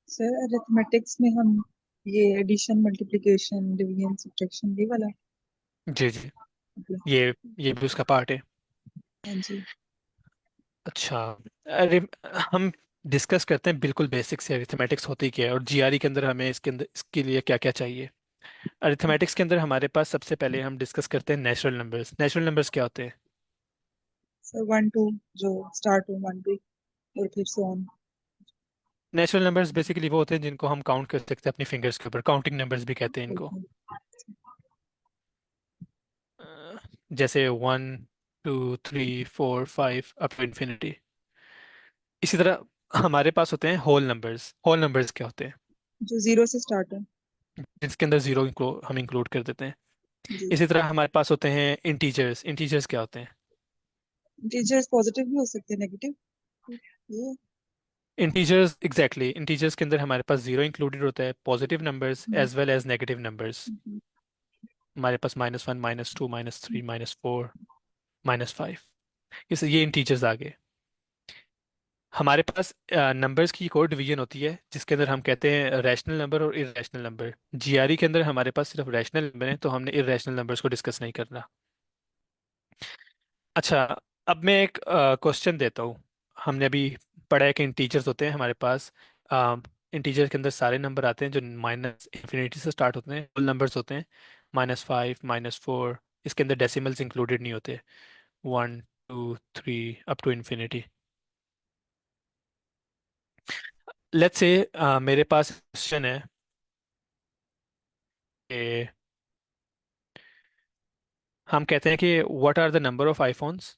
सर अरिथमेटिक्स में हम ये एडिशन मल्टीप्लिकेशन डिवीजन सब्ट्रैक्शन ये वाला जी जी। मतलब। ये भी उसका पार्ट है। हाँ जी। अच्छा। अरे, हम डिस्कस करते हैं बिल्कुल बेसिक से अरिथमेटिक्स होती क्या है और जीआरई के अंदर हमें इसके लिए क्या क्या चाहिए। अरिथमेटिक्स के अंदर हमारे पास सबसे पहले हम डिस्कस करते हैं नेचुरल नंबर्स। नेचुरल नंबर्स क्या होते हैं? सर 1 2 जो स्टार्ट हो 1 2 और फिर so on. Natural numbers basically वो होते हैं जिनको हम काउंट कर सकते हैं अपनी फिंगर्स के ऊपर। काउंटिंग नंबर्स भी कहते हैं इनको। अ, जैसे 1 2 3 4 5 अप टू इन्फिनिटी। इसी तरह हमारे पास होते हैं होल नंबर्स। होल नंबर्स क्या होते हैं? जो 0 से स्टार्ट हो। जिसके अंदर जीरो हम इंक्लूड कर देते हैं। जी। इसी तरह हमारे पास होते हैं इंटीजर्स। इंटीजर्स क्या होते हैं? इंटीजर्स पॉजिटिव भी हो सकते हैं नेगेटिव। ये। इंटीजर्स एग्जैक्टली, इंटीजर्स के अंदर हमारे पास जीरो इंक्लूडेड होता है, positive numbers hmm, as well as negative numbers. Hmm, हमारे पास -1 -2 -3 -4 -5। ये इंटीजर्स आ गए। हमारे पास नंबर्स की एक और डिवीजन होती है जिसके अंदर हम कहते हैं रैशनल नंबर और इरेशनल नंबर। जीआरई के अंदर हमारे पास सिर्फ रैशनल नंबर है, तो हमने इरेशनल नंबर्स को डिस्कस नहीं करना। अच्छा। अब मैं एक क्वेश्चन देता हूँ। हमने अभी पढ़ा है कि इंटीजर्स होते हैं हमारे पास। इंटीजर के अंदर सारे नंबर आते हैं जो माइनस इन्फिनिटी से स्टार्ट होते हैं। फुल नंबर्स होते हैं -5 -4। इसके अंदर डेसिमल्स इंक्लूडेड नहीं होते। 1 2 3 up to infinity. Let's say मेरे पास क्वेश्चन है कि हम कहते हैं कि what are the number of iPhones.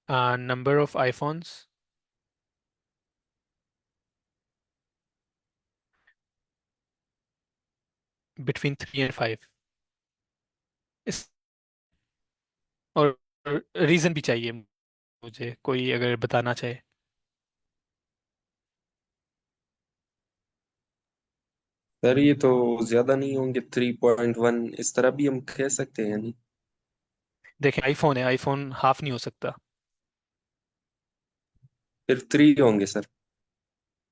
Number of iPhones between 3 and 5। इस और रीजन भी चाहिए मुझे, कोई अगर बताना चाहे। सर ये तो ज्यादा नहीं होंगे, 3.1 इस तरह भी हम कह सकते हैं नहीं? देखें, आईफोन है, आईफोन हाफ नहीं हो सकता। फिर 3 होंगे sir.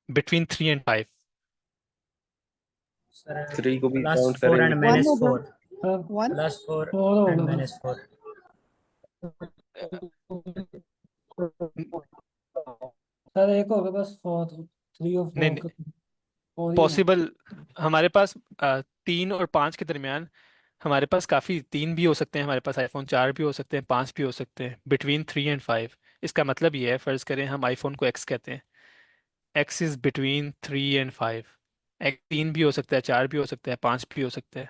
Between 3 and 5। Sir three को भी प्लस काउंट फोर एंड करेंगे तो? वन माइनस होगा। फोर। हाँ, वन। प्लस फोर और एंड होगा बस। Minus four. सर एक होगा बस, 4 3 और नहीं 4 नहीं, का 4 ही होगा। पॉसिबल। हमारे पास 3 और 5 के दरमियान हमारे पास काफ़ी, 3 भी हो सकते हैं हमारे पास, आईफोन 4 भी हो सकते हैं, 5 भी हो सकते हैं। बिटवीन 3 and 5 इसका मतलब ये है, फ़र्ज़ करें हम आईफोन को एक्स कहते हैं। X is between 3 and 5। 3 भी हो सकता है, 4 भी हो सकता है, 5 भी हो सकता है।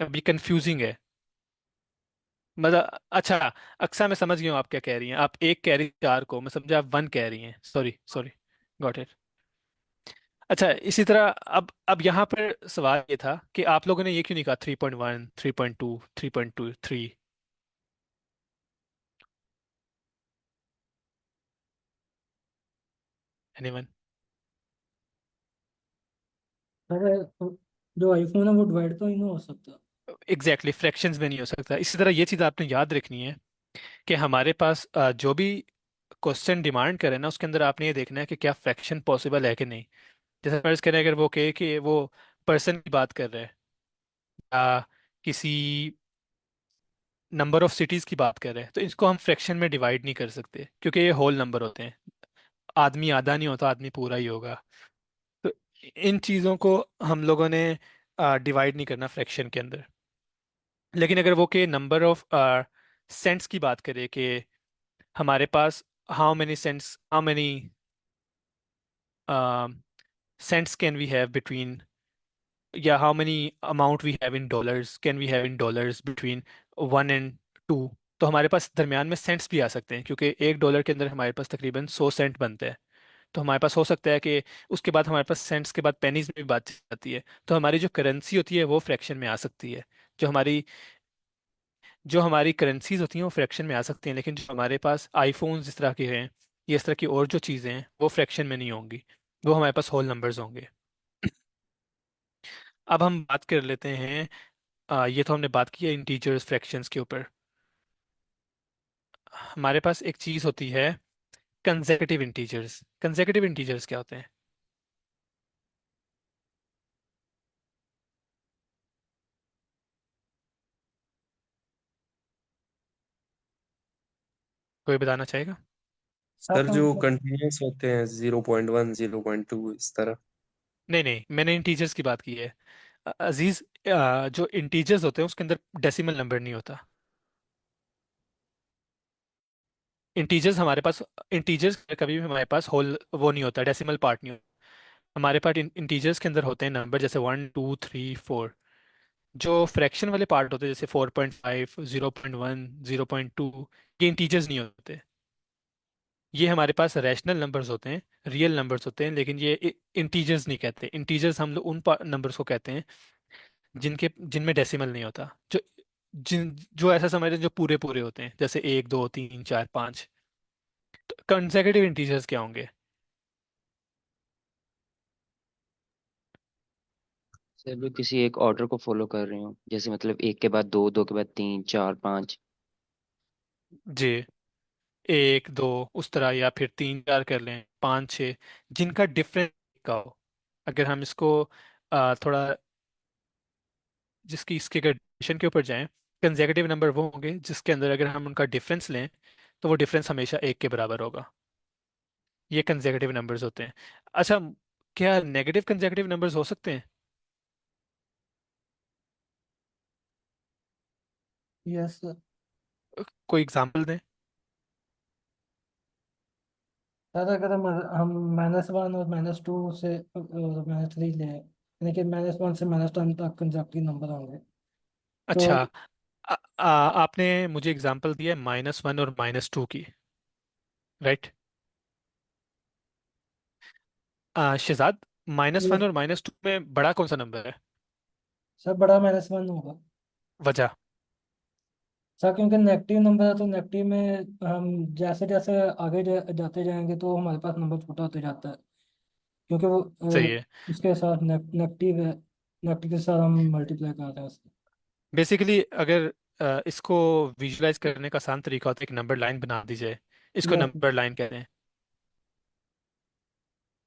अब ये कंफ्यूजिंग है। मतलब अच्छा, अक्सा मैं समझ गया हूँ आप क्या कह रही हैं। आप एक कह रही हैं 4 को, मैं समझा आप 1 कह रही हैं। Sorry sorry, got it. अच्छा, इसी तरह अब यहाँ पर सवाल ये था कि आप लोगों ने ये क्यों नहीं कहा 3.1 3.2 3.23? एनीवन? सर जो आईफोन है वो डिवाइड तो ही नहीं हो सकता। एग्जैक्टली, फ्रैक्शंस में नहीं हो सकता। इसी तरह ये चीज़ आपने याद रखनी है कि हमारे पास जो भी क्वेश्चन डिमांड करे ना उसके अंदर आपने ये देखना है कि क्या फ्रैक्शन पॉसिबल है कि नहीं। जैसे फर्ज करें अगर वो कहे कि वो पर्सन की बात कर रहे हैं या किसी नंबर ऑफ सिटीज की बात कर रहे हैं, तो इसको हम फ्रैक्शन में डिवाइड नहीं कर सकते क्योंकि ये होल नंबर होते हैं। आदमी आधा नहीं होता, आदमी पूरा ही होगा। तो इन चीज़ों को हम लोगों ने डिवाइड नहीं करना फ्रैक्शन के अंदर। लेकिन अगर वो के नंबर ऑफ सेंट्स की बात करें कि हमारे पास how many cents, how many cents can we have between, या how many amount we have in dollars, can we have in dollars between 1 and 2। तो हमारे पास दरमियान में सेंट्स भी आ सकते हैं, क्योंकि $1 के अंदर हमारे पास तकरीबन 100 सेंट बनते हैं। तो हमारे पास हो सकता है कि उसके बाद हमारे पास सेंट्स के बाद पेनीज में भी बात आती है, तो हमारी जो करेंसी होती है वो फ्रैक्शन में आ सकती है। जो हमारी जो हमारी करेंसीज होती हैं वो फ्रैक्शन में आ सकती हैं, लेकिन जो हमारे पास आईफोन इस तरह के हैं या इस तरह की और जो चीज़ें हैं वो फ्रैक्शन में नहीं होंगी, वो हमारे पास होल नंबर्स होंगे। अब हम बात कर लेते हैं, ये तो हमने बात की है इंटीजर्स फ्रैक्शंस के ऊपर। हमारे पास एक चीज़ होती है कंसेक्यूटिव इंटीजर्स। कंसेक्यूटिव इंटीजर्स क्या होते हैं? कोई बताना चाहेगा? सर सर जो कंटिन्यूस होते हैं 0.1 0.2 इस तरह। नहीं नहीं, मैंने इंटीजर्स की बात की है। अजीज, जो इंटीजर्स होते हैं उसके अंदर डेसिमल नंबर नहीं होता। इंटीजर्स हमारे पास, इंटीजर्स कभी भी हमारे पास होल वो नहीं होता, डेसिमल पार्ट नहीं होता। हमारे पास इंटीजर्स के अंदर होते हैं नंबर जैसे 1 2 3 4। जो फ्रैक्शन वाले पार्ट होते हैं जैसे 4.5, 0.1, 0.2, ये इंटीजर्स नहीं होते। ये हमारे पास रैशनल नंबर्स होते हैं, रियल नंबर्स होते हैं, लेकिन ये इंटीजर्स नहीं कहते। इंटीजर्स हम लोग उन नंबर्स को कहते हैं जिनमें डेसिमल नहीं होता, जो ऐसा समझ रहे हैं जो पूरे पूरे होते हैं, जैसे 1 2 3 4 5। तो कंसेक्यूटिव इंटीजर्स क्या होंगे? सर वो किसी एक ऑर्डर को फॉलो कर रहे हो, जैसे मतलब एक के बाद दो, दो के बाद तीन, चार, पाँच। जी, 1 2 उस तरह, या फिर 3 4 कर लें, 5 6, जिनका डिफरेंस का हो। अगर हम इसको थोड़ा जिसकी इसके डेफिनेशन के ऊपर जाएं, कंसेक्यूटिव नंबर वो होंगे जिसके अंदर अगर हम उनका डिफरेंस लें तो वो डिफरेंस हमेशा 1 के बराबर होगा। ये कंसेक्यूटिव नंबर्स होते हैं। अच्छा, क्या नेगेटिव कंसेक्यूटिव नंबर्स हो सकते हैं? यस कोई एग्जांपल दें। सर, अगर हम -1 और -2 से -3 ले, यानी कि -1 से -10 तक कंसेक्टिव नंबर होंगे तो। अच्छा, आपने मुझे एग्जांपल दिया है -1 और -2 की, राइट? शहजाद, -1 ये और -2 में बड़ा कौन सा नंबर है? सब बड़ा -1 होगा वजह? सर, क्योंकि नेगेटिव नंबर है तो नेगेटिव में हम जैसे जैसे आगे जाते जाएंगे तो हमारे पास नंबर छोटा होते जाता है, क्योंकि वो सही है। उसके साथ नेगेटिव है, नेगेटिव के साथ हम मल्टीप्लाई कर रहे हैं उसको। बेसिकली अगर इसको विजुलाइज करने का आसान तरीका होता है, एक नंबर लाइन बना दी जाए, इसको यस, नंबर लाइन कहते हैं।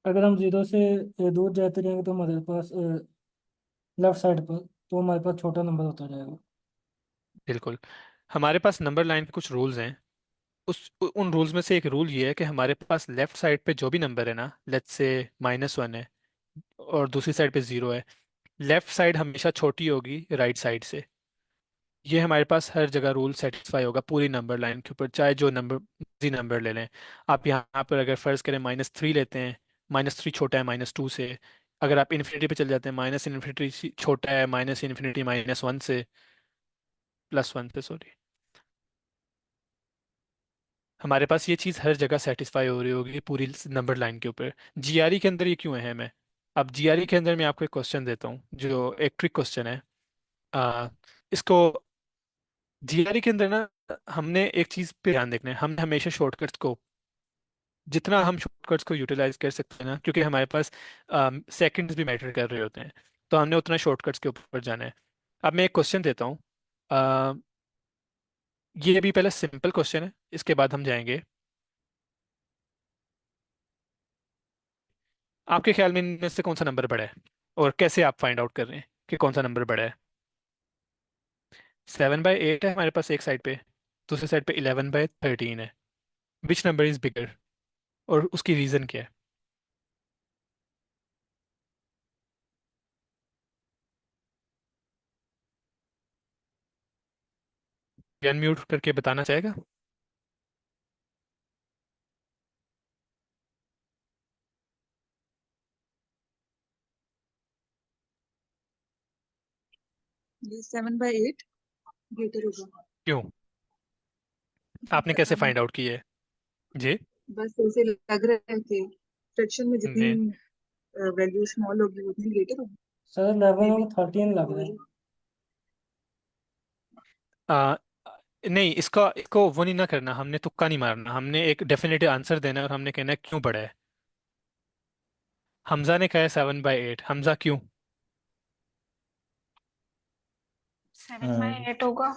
अगर हम जीरो से दूर जाते जाएंगे तो हमारे पास लेफ्ट साइड पर तो हमारे पास छोटा नंबर होता जाएगा। बिल्कुल। हमारे पास नंबर लाइन के कुछ रूल्स हैं। उन रूल्स में से एक रूल ये है कि हमारे पास लेफ्ट साइड पे जो भी नंबर है ना, लेट्स से -1 है और दूसरी साइड पे 0 है, लेफ्ट साइड हमेशा छोटी होगी राइट साइड से। ये हमारे पास हर जगह रूल सेटिस्फाई होगा पूरी नंबर लाइन के ऊपर, चाहे जो नंबर जी नंबर ले लें। आप यहाँ पर अगर फर्ज करें -3 लेते हैं, -3 छोटा है -2 से। अगर आप इन्फिनिटी पे चले जाते हैं, माइनस इन्फिनिटी छोटा है माइनस इन्फिनिटी -1 से, +1 से, सॉरी। हमारे पास ये चीज़ हर जगह सेटिस्फाई हो रही होगी पूरी नंबर लाइन के ऊपर। जीआरई के अंदर ये क्यों है मैं, अब जीआरई के अंदर मैं आपको एक क्वेश्चन देता हूँ जो एक ट्रिक क्वेश्चन है। आ, इसको जीआरई के अंदर ना, हमने एक चीज़ पे ध्यान देखना है, हमने हमेशा शॉर्टकट्स को, जितना हम शॉर्टकट्स को यूटिलाइज कर सकते हैं ना, क्योंकि हमारे पास सेकंड्स भी मैटर कर रहे होते हैं, तो हमने उतना शॉर्टकट्स के ऊपर जाना है। अब मैं एक क्वेश्चन देता हूँ। आ, ये भी पहले सिंपल क्वेश्चन है, इसके बाद हम जाएंगे। आपके ख्याल में इनमें से कौन सा नंबर बड़ा है, और कैसे आप फाइंड आउट कर रहे हैं कि कौन सा नंबर बड़ा है? 7/8 है हमारे पास एक साइड पे, दूसरी साइड पे 11/13 है। विच नंबर इज बिगर, और उसकी रीजन क्या है? अनम्यूट करके बताना चाहेगा? ये 7/8 ग्रेटर होगा। क्यों? नहीं आपने पता कैसे मुझे, फाइंड आउट किया है? जी। बस ऐसे लग रहा है कि फ्रैक्शन में जितनी जी। वैल्यू स्मॉल होगी उतनी ग्रेटर होगी। सर 11 मे और बी 13 लग रहा है। आ, नहीं, इसका इसको वो नहीं ना करना, हमने तुक्का नहीं मारना, हमने एक डेफिनेटिव आंसर देना है और हमने कहना है क्यों बड़ा है। हमजा ने कहा है 7/8। हमजा क्यों? 7/8 होगा।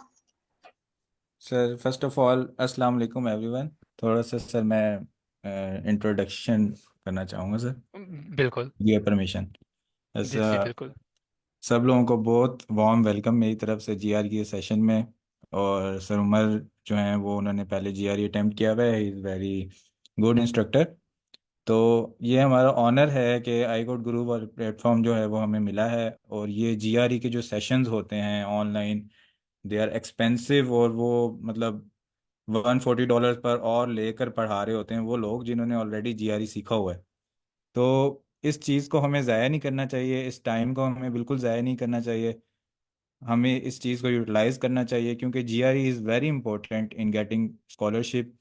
सर फर्स्ट ऑफ ऑल अस्सलाम वालेकुम एवरीवन। थोड़ा सा सर मैं इंट्रोडक्शन करना चाहूँगा सर, बिल्कुल। ये परमिशन। जी ऐसा जी बिल्कुल। सब लोगों को बहुत वार्म वेलकम मेरी तरफ से जीआर की सेशन में। और सर उमर जो हैं वो उन्होंने पहले जीआर अटेम्प्ट किया हुआ है, he is very good instructor. तो ये हमारा ऑनर है कि आई कोड ग्रुप और प्लेटफॉर्म जो है वो हमें मिला है। और ये जीआरई के जो सेशंस होते हैं ऑनलाइन, दे आर एक्सपेंसिव। और वो मतलब $140 पर और लेकर पढ़ा रहे होते हैं वो लोग जिन्होंने ऑलरेडी जीआरई सीखा हुआ है। तो इस चीज़ को हमें ज़ाया नहीं करना चाहिए, इस टाइम को हमें बिल्कुल ज़ाया नहीं करना चाहिए। हमें इस चीज़ को यूटिलाइज करना चाहिए क्योंकि GRE is very important in getting scholarship.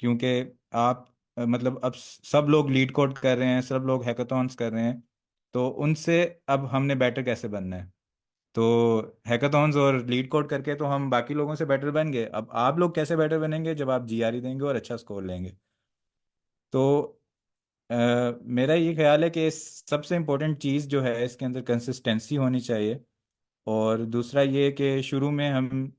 क्योंकि आप मतलब अब सब लोग लीड कोड कर रहे हैं, सब लोग हैकाथॉन्स कर रहे हैं, तो उनसे अब हमने बेटर कैसे बनना है। तो हैकाथॉन्स और लीड कोड करके तो हम बाकी लोगों से बेटर बन गए, अब आप लोग कैसे बेटर बनेंगे जब आप जीआरई देंगे और अच्छा स्कोर लेंगे। तो अ, मेरा ये ख्याल है कि सबसे इम्पोर्टेंट चीज़ जो है इसके अंदर कंसिस्टेंसी होनी चाहिए। और दूसरा ये कि शुरू में हम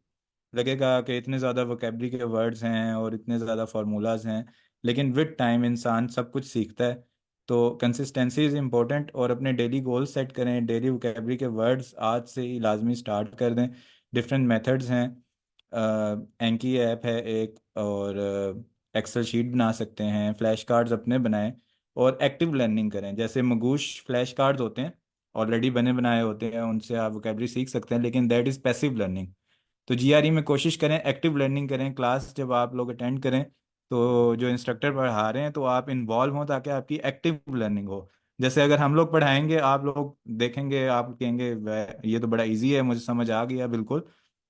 लगेगा कि इतने ज़्यादा वोकेबलरी के वर्ड्स हैं और इतने ज़्यादा फार्मूलाज हैं, लेकिन विद टाइम इंसान सब कुछ सीखता है। तो कंसिस्टेंसी इज़ इम्पोर्टेंट। और अपने डेली गोल सेट करें, डेली वोकेबलरी के वर्ड्स आज से ही लाजमी स्टार्ट कर दें। डिफरेंट मेथड्स हैं, एंकी ऐप है एक, और एक्सेल शीट बना सकते हैं, फ्लैश कार्ड्स अपने बनाएं। और एक्टिव लर्निंग करें, जैसे मगूश फ्लैश कार्ड्स होते हैं ऑलरेडी बने बनाए होते हैं, उनसे आप वोकेबलरी सीख सकते हैं, लेकिन दैट इज़ पैसिव लर्निंग। तो जीआरई में कोशिश करें एक्टिव लर्निंग करें, क्लास जब आप लोग अटेंड करें तो जो इंस्ट्रक्टर पढ़ा रहे हैं तो आप इन्वॉल्व हों ताकि आपकी एक्टिव लर्निंग हो। जैसे अगर हम लोग पढ़ाएंगे, आप लोग देखेंगे, आप कहेंगे ये तो बड़ा इजी है, मुझे समझ आ गया बिल्कुल।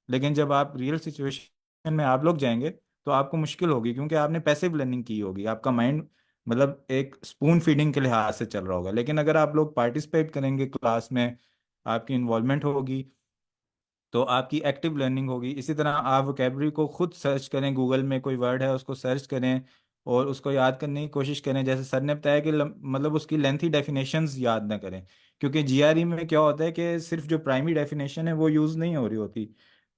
लेकिन जब आप रियल सिचुएशन में आप लोग जाएंगे तो आपको मुश्किल होगी, क्योंकि आपने पैसिव लर्निंग की होगी, आपका माइंड मतलब एक स्पून फीडिंग के लिहाज से चल रहा होगा। लेकिन अगर आप लोग पार्टिसिपेट करेंगे क्लास में, आपकी इन्वॉल्वमेंट होगी, तो आपकी एक्टिव लर्निंग होगी। इसी तरह आप वोकेबलरी को खुद सर्च करें, गूगल में कोई वर्ड है उसको सर्च करें और उसको याद करने की कोशिश करें। जैसे सर ने बताया कि मतलब उसकी लेंथी डेफिनेशंस याद ना करें, क्योंकि जीआरई में क्या होता है कि सिर्फ जो प्राइमरी डेफिनेशन है वो यूज़ नहीं हो रही होती,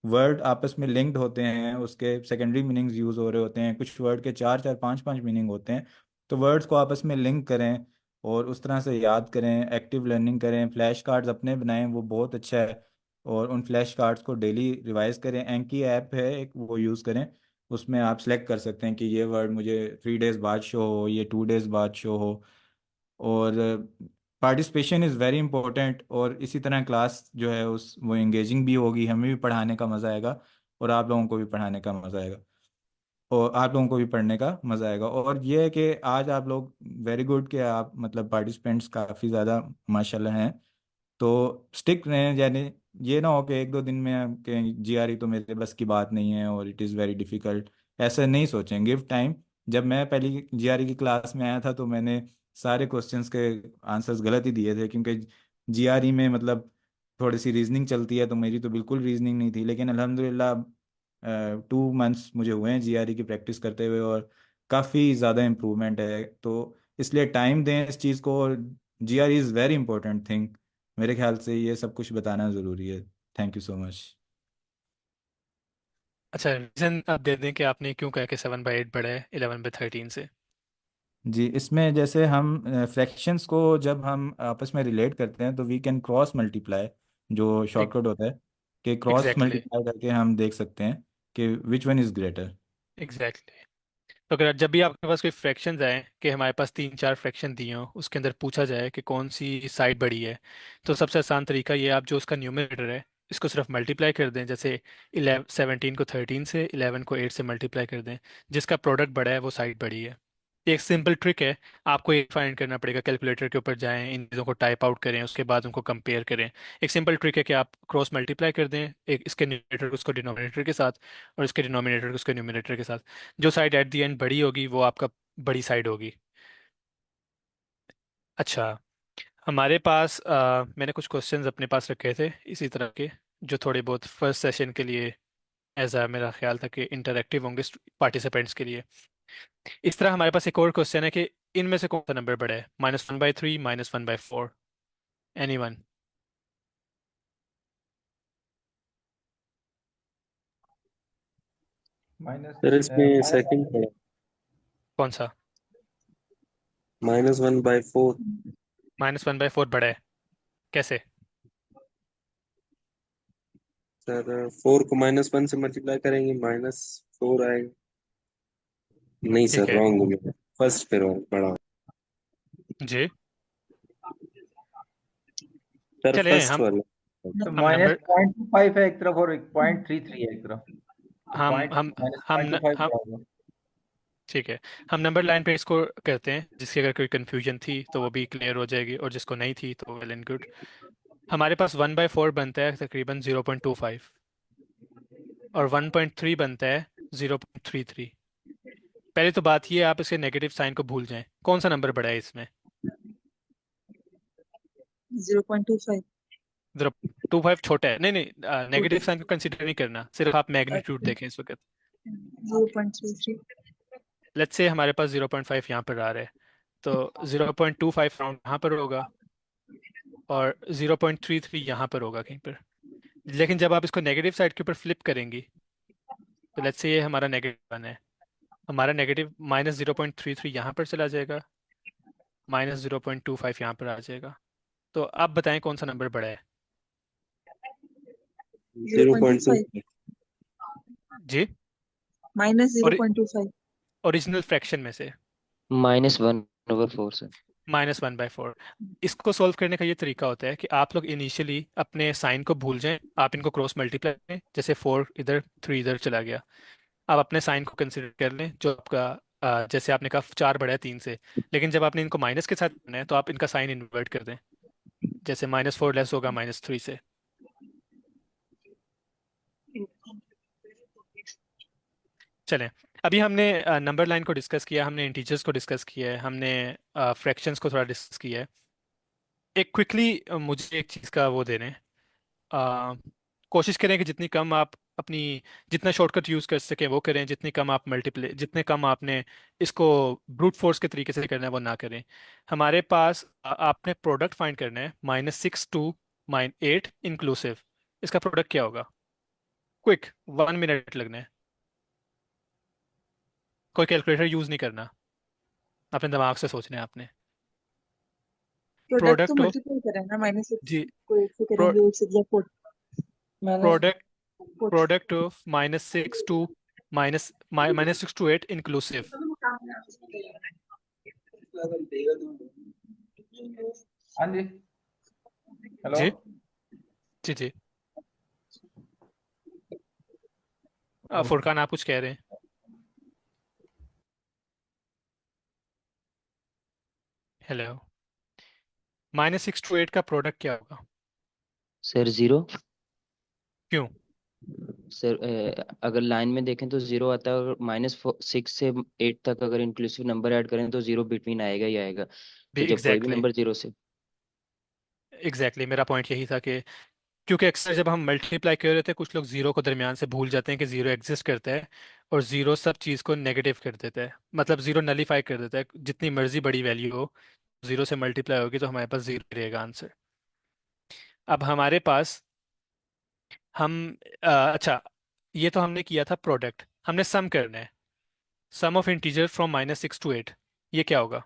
वर्ड आपस में लिंक्ड होते हैं, उसके सेकेंडरी मीनिंग्स यूज़ हो रहे होते हैं, कुछ वर्ड के चार चार पांच पांच मीनिंग होते हैं। तो वर्ड्स को आपस में लिंक करें और उस तरह से याद करें, एक्टिव लर्निंग करें, फ्लैश कार्ड्स अपने बनाएं, वो बहुत अच्छा है। और उन फ्लैश कार्ड्स को डेली रिवाइज करें। एंकी ऐप है एक, वो यूज़ करें। उसमें आप सेलेक्ट कर सकते हैं कि ये वर्ड मुझे 3 डेज बाद शो हो, ये 2 डेज बाद शो हो। और पार्टिसिपेशन इज़ वेरी इंपॉर्टेंट। और इसी तरह क्लास जो है उस वो एंगेजिंग भी होगी, हमें भी पढ़ाने का मज़ा आएगा और आप लोगों को भी पढ़ाने का मज़ा आएगा, और आप लोगों को भी पढ़ने का मज़ा आएगा। और ये है कि आज आप लोग वेरी गुड के आप मतलब पार्टिसिपेंट्स काफ़ी ज़्यादा माशाल्लाह हैं। तो स्टिक रहें, यानी ये ना हो कि एक दो दिन में आपके जीआरई तो मेरे बस की बात नहीं है और इट इज़ वेरी डिफ़िकल्ट, ऐसा नहीं सोचें, गिव टाइम। जब मैं पहली जीआरई की क्लास में आया था तो मैंने सारे क्वेश्चंस के आंसर्स गलत ही दिए थे, क्योंकि जीआरई में मतलब थोड़ी सी रीजनिंग चलती है, तो मेरी तो बिल्कुल रीजनिंग नहीं थी। लेकिन अल्हम्दुलिल्लाह 2 मंथ्स मुझे हुए हैं जीआरई की प्रैक्टिस करते हुए और काफ़ी ज़्यादा इम्प्रूवमेंट है। तो इसलिए टाइम दें इस चीज़ को, और GRE is very important thing. मेरे ख्याल से ये सब कुछ बताना ज़रूरी है। Thank you so much. अच्छा, रीजन आप दे दें कि आपने क्यों कहा कि 7/8 बड़ा है 11/13 से। जी, इसमें जैसे हम फ्रैक्शंस को जब हम आपस में रिलेट करते हैं तो वी कैन क्रॉस मल्टीप्लाई, जो शॉर्टकट होता है कि क्रॉस एग्जैक्टली। मल्टीप्लाई करके हम देख सकते हैं कि which one is greater. Exactly. तो अगर जब भी आपके पास कोई फ्रैक्शंस आए कि हमारे पास 3-4 फ्रैक्शन दिए हों, उसके अंदर पूछा जाए कि कौन सी साइड बड़ी है, तो सबसे आसान तरीका ये, आप जो उसका न्यूमरेटर है इसको सिर्फ मल्टीप्लाई कर दें। जैसे 17 को 13 से, 11 को 8 से मल्टीप्लाई कर दें, जिसका प्रोडक्ट बड़ा है वो साइड बड़ी है। एक सिंपल ट्रिक है। आपको ये फाइंड करना पड़ेगा, कैलकुलेटर के ऊपर जाएं, इन चीज़ों को टाइप आउट करें, उसके बाद उनको कंपेयर करें। एक सिंपल ट्रिक है कि आप क्रॉस मल्टीप्लाई कर दें, एक इसके न्यूमरेटर को उसको डिनोमिनेटर के साथ, और इसके डिनोमिनेटर को उसके न्यूमरेटर के साथ। जो साइड एट द एंड बड़ी होगी वो आपका बड़ी साइड होगी। अच्छा, हमारे पास मैंने कुछ क्वेश्चंस अपने पास रखे थे इसी तरह के, जो थोड़े बहुत फर्स्ट सेशन के लिए, एज आ मेरा ख्याल था कि इंटरेक्टिव होंगे पार्टिसिपेंट्स के लिए। इस तरह हमारे पास एक और क्वेश्चन है कि इनमें से कौन सा नंबर बड़ा है, -1/3, -1/4? Any one? माइनस सर इसमें फाइव। सेकंड पड़ा, कौन सा? -1/4। -1/4 बड़ा है, कैसे? सर 4 को -1 से मल्टीप्लाई करेंगे, -4 आएगा। नहीं ठीक सर, है रॉन्ग हो गया, फर्स्ट पे रॉन्ग पड़ा। जी। सर चले फर्स्ट हम वाला। तो हम माइनस नंबर 0.25 है एक तरफ और 1.33 है एक तरफ। तो हम पॉइंट हम माइनस हम पॉइंट टू न, फाइव हम क्या होगा? ठीक है, हम नंबर लाइन पे इसको करते हैं, जिसकी अगर कोई कंफ्यूजन थी तो वो भी क्लियर हो जाएगी, और जिसको नहीं थी तो वेल एंड गुड। हमारे पास 1/4 बनता है तकरीबन 0.25, और 1.3 बनता है 0.33। पहले तो बात ये है, आप इसके नेगेटिव साइन को भूल जाएं, कौन सा नंबर बड़ा है इसमें? 0.25। 0.25 छोटा है, नहीं नहीं, नेगेटिव साइन को कंसिडर नहीं करना, सिर्फ आप मैग्नीट्यूड देखें इस वक्त। 0.33। लेट्स से हमारे पास 0.5 यहाँ पर आ रहा है, तो 0.25 राउंड यहाँ पर होगा, और 0.33 यहाँ पर होगा कहीं पर। लेकिन जब आप इसको नेगेटिव साइड के ऊपर फ्लिप करेंगी, तो लेट्स से ये हमारा -1 है, हमारा नेगेटिव -0.33 यहाँ पर चला जाएगा, -0.25 यहाँ पर आ जाएगा। तो आप बताएं कौन सा नंबर बड़ा है? 0.25 0.2। जी। माइनस जीरो और point two five original fraction में से -1/4 सर। -1/4। इसको सॉल्व करने का ये तरीका होता है कि आप लोग इनिशियली अपने साइन को भूल जाएं, आप इनको क्रॉस मल्टीप्लाई करें, जैसे 4 इधर 3 इधर चला गया। आप अपने साइन को कंसिडर कर लें, जो आपका जैसे आपने कहा 4 बड़ा है 3 से, लेकिन जब आपने इनको माइनस के साथ करना है तो आप इनका साइन इन्वर्ट कर दें, जैसे -4 लेस होगा -3 से। चलें, अभी हमने नंबर लाइन को डिस्कस किया, हमने इंटीजर्स को डिस्कस किया है, हमने फ्रैक्शंस को थोड़ा डिस्कस किया है। एक क्विकली मुझे एक चीज़ का वो दे दें। आ, कोशिश करें कि जितनी कम आप अपनी, जितना शॉर्टकट यूज़ कर सकें वो करें, जितनी कम आप मल्टीप्ले, जितने कम आपने इसको ब्रूट फोर्स के तरीके से करना है वो ना करें। हमारे पास आपने प्रोडक्ट फाइंड करना है, -6 टू -8 इंक्लूसिव। इसका प्रोडक्ट क्या होगा? क्विक, 1 मिनट लगना है, कोई कैलकुलेटर यूज़ नहीं करना, अपने दिमाग से सोचना है आपने। प्रोडक्ट तो प्रोडक्ट ऑफ, मल्टीप्लाई करें ना, -6 जी, को 8 से करेंगे, 8 से दिया 4। मैंने product product of -6 to -6 to 8 inclusive. हाँ जी। हेलो। जी जी जी। फुरकान आप कुछ कह रहे हैं? हेलो। -6 to 8 का प्रोडक्ट क्या होगा? सर 0। क्यों? सर अगर लाइन में देखें तो 0 आता है, और -6 से 8 तक अगर इंक्लूसिव नंबर ऐड करें तो 0 बिटवीन आएगा ही आएगा। भी तो जब कोई भी एग्जैक्टली नंबर 0 से। एग्जैक्टली मेरा पॉइंट यही था कि क्योंकि अक्सर जब हम मल्टीप्लाई कर रहे थे, कुछ लोग जीरो को दरमियान से भूल जाते हैं कि जीरो एग्जिस्ट करता है, और जीरो सब चीज़ को नेगेटिव कर देता है, मतलब जीरो नलीफाई कर देता है, जितनी मर्जी बड़ी वैल्यू हो, जीरो से मल्टीप्लाई होगी तो हमारे पास जीरो रहेगा आंसर। अब हमारे पास हम अच्छा, ये तो हमने किया था प्रोडक्ट, हमने सम करना है, सम ऑफ इंटीजर फ्रॉम -6 to 8। ये क्या होगा?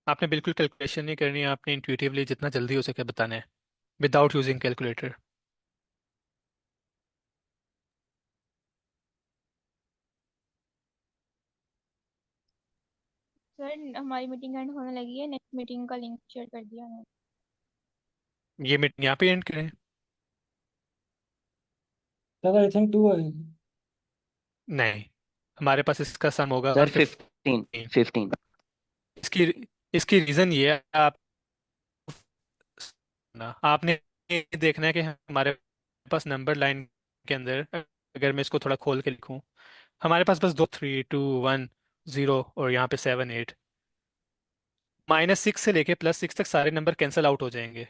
आपने बिल्कुल कैलकुलेशन नहीं करनी है, आपने इंट्यूटिवली जितना जल्दी हो सके बताना है, विदाउट यूजिंग कैलकुलेटर। सर हमारी मीटिंग एंड होने लगी है, नेक्स्ट मीटिंग का लिंक शेयर कर दिया उन्होंने। ये मीटिंग यहाँ पे एंड करें? सर आई थिंक 2 आएगी। नहीं, हमारे पास इसका सम होगा सर 15, 15। 15। इसकी इसकी रीज़न ये है, आप ना आपने ये देखना है कि हमारे पास नंबर लाइन के अंदर, अगर मैं इसको थोड़ा खोल के लिखूं, हमारे पास बस दो 3 2 1 0 और यहाँ पे 7 8। -6 से लेके +6 तक सारे नंबर कैंसिल आउट हो जाएंगे।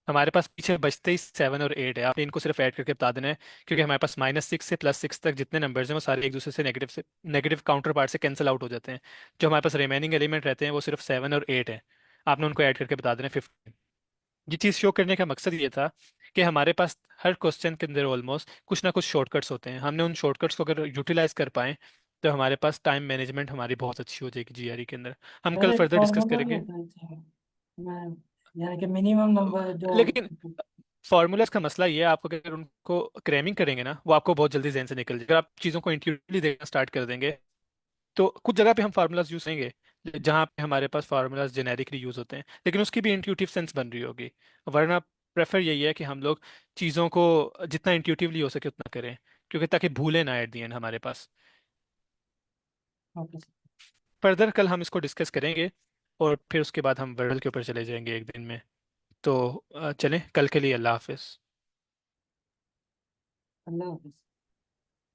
हमारे पास पीछे बचते ही 7 और 8 है। आपने इनको सिर्फ ऐड करके बता देना है, क्योंकि हमारे पास -6 से +6 तक जितने नंबर्स हैं वो सारे एक दूसरे से नेगेटिव काउंटर पार्ट से कैंसिल आउट हो जाते हैं। जो हमारे पास रिमेनिंग एलिमेंट रहते हैं वो सिर्फ 7 और 8 है। आपने उनको ऐड करके बता देना है 15। ये चीज़ शो करने का मकसद ये था कि हमारे पास हर क्वेश्चन के अंदर ऑलमोस्ट कुछ ना कुछ शॉर्टकट्स होते हैं। हमने उन शॉर्टकट्स को अगर यूटिलाइज कर पाए तो हमारे पास टाइम मैनेजमेंट हमारी बहुत अच्छी हो जाएगी जीआरई के अंदर। हम सर कल एक फर्दर डिस्कस फॉर्मूला भी करेंगे। होता है इसमें। मैं यानी कि मिनिमम नंबर जो। लेकिन फॉर्मूलाज का मसला ये है, आप अगर उनको क्रैमिंग करेंगे ना, वो आपको बहुत जल्दी जहन से निकल जाएगा। अगर आप चीज़ों को इंट्यूटिवली देखना स्टार्ट कर देंगे तो कुछ जगह पे हम फार्मूलाज यूज करेंगे जहाँ पे हमारे पास फार्मूलाज जेनेरिकली यूज होते हैं, लेकिन उसकी भी इंट्यूटिव सेंस बन रही होगी। वरना प्रेफर यही है कि हम लोग चीज़ों को जितना इंट्यूटिवली हो सके उतना करें, क्योंकि ताकि भूले ना एट दी एंड हमारे पास। Okay sir. फर्दर कल हम इसको डिस्कस करेंगे और फिर उसके बाद हम वर्डल के ऊपर चले जाएंगे एक दिन में। तो चलें, कल के लिए अल्लाह हाफिज़। अल्लाह हाफिज।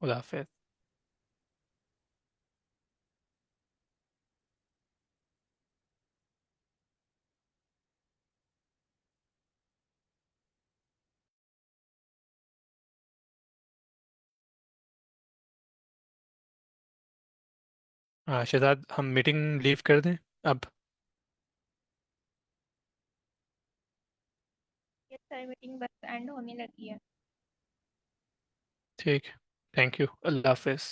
खुदा हाफिज़। हाँ शहजाद, हम मीटिंग लीव कर दें अब? ये सर मीटिंग बस एंड होने लगी है। ठीक, थैंक यू, अल्लाह हाफिज़।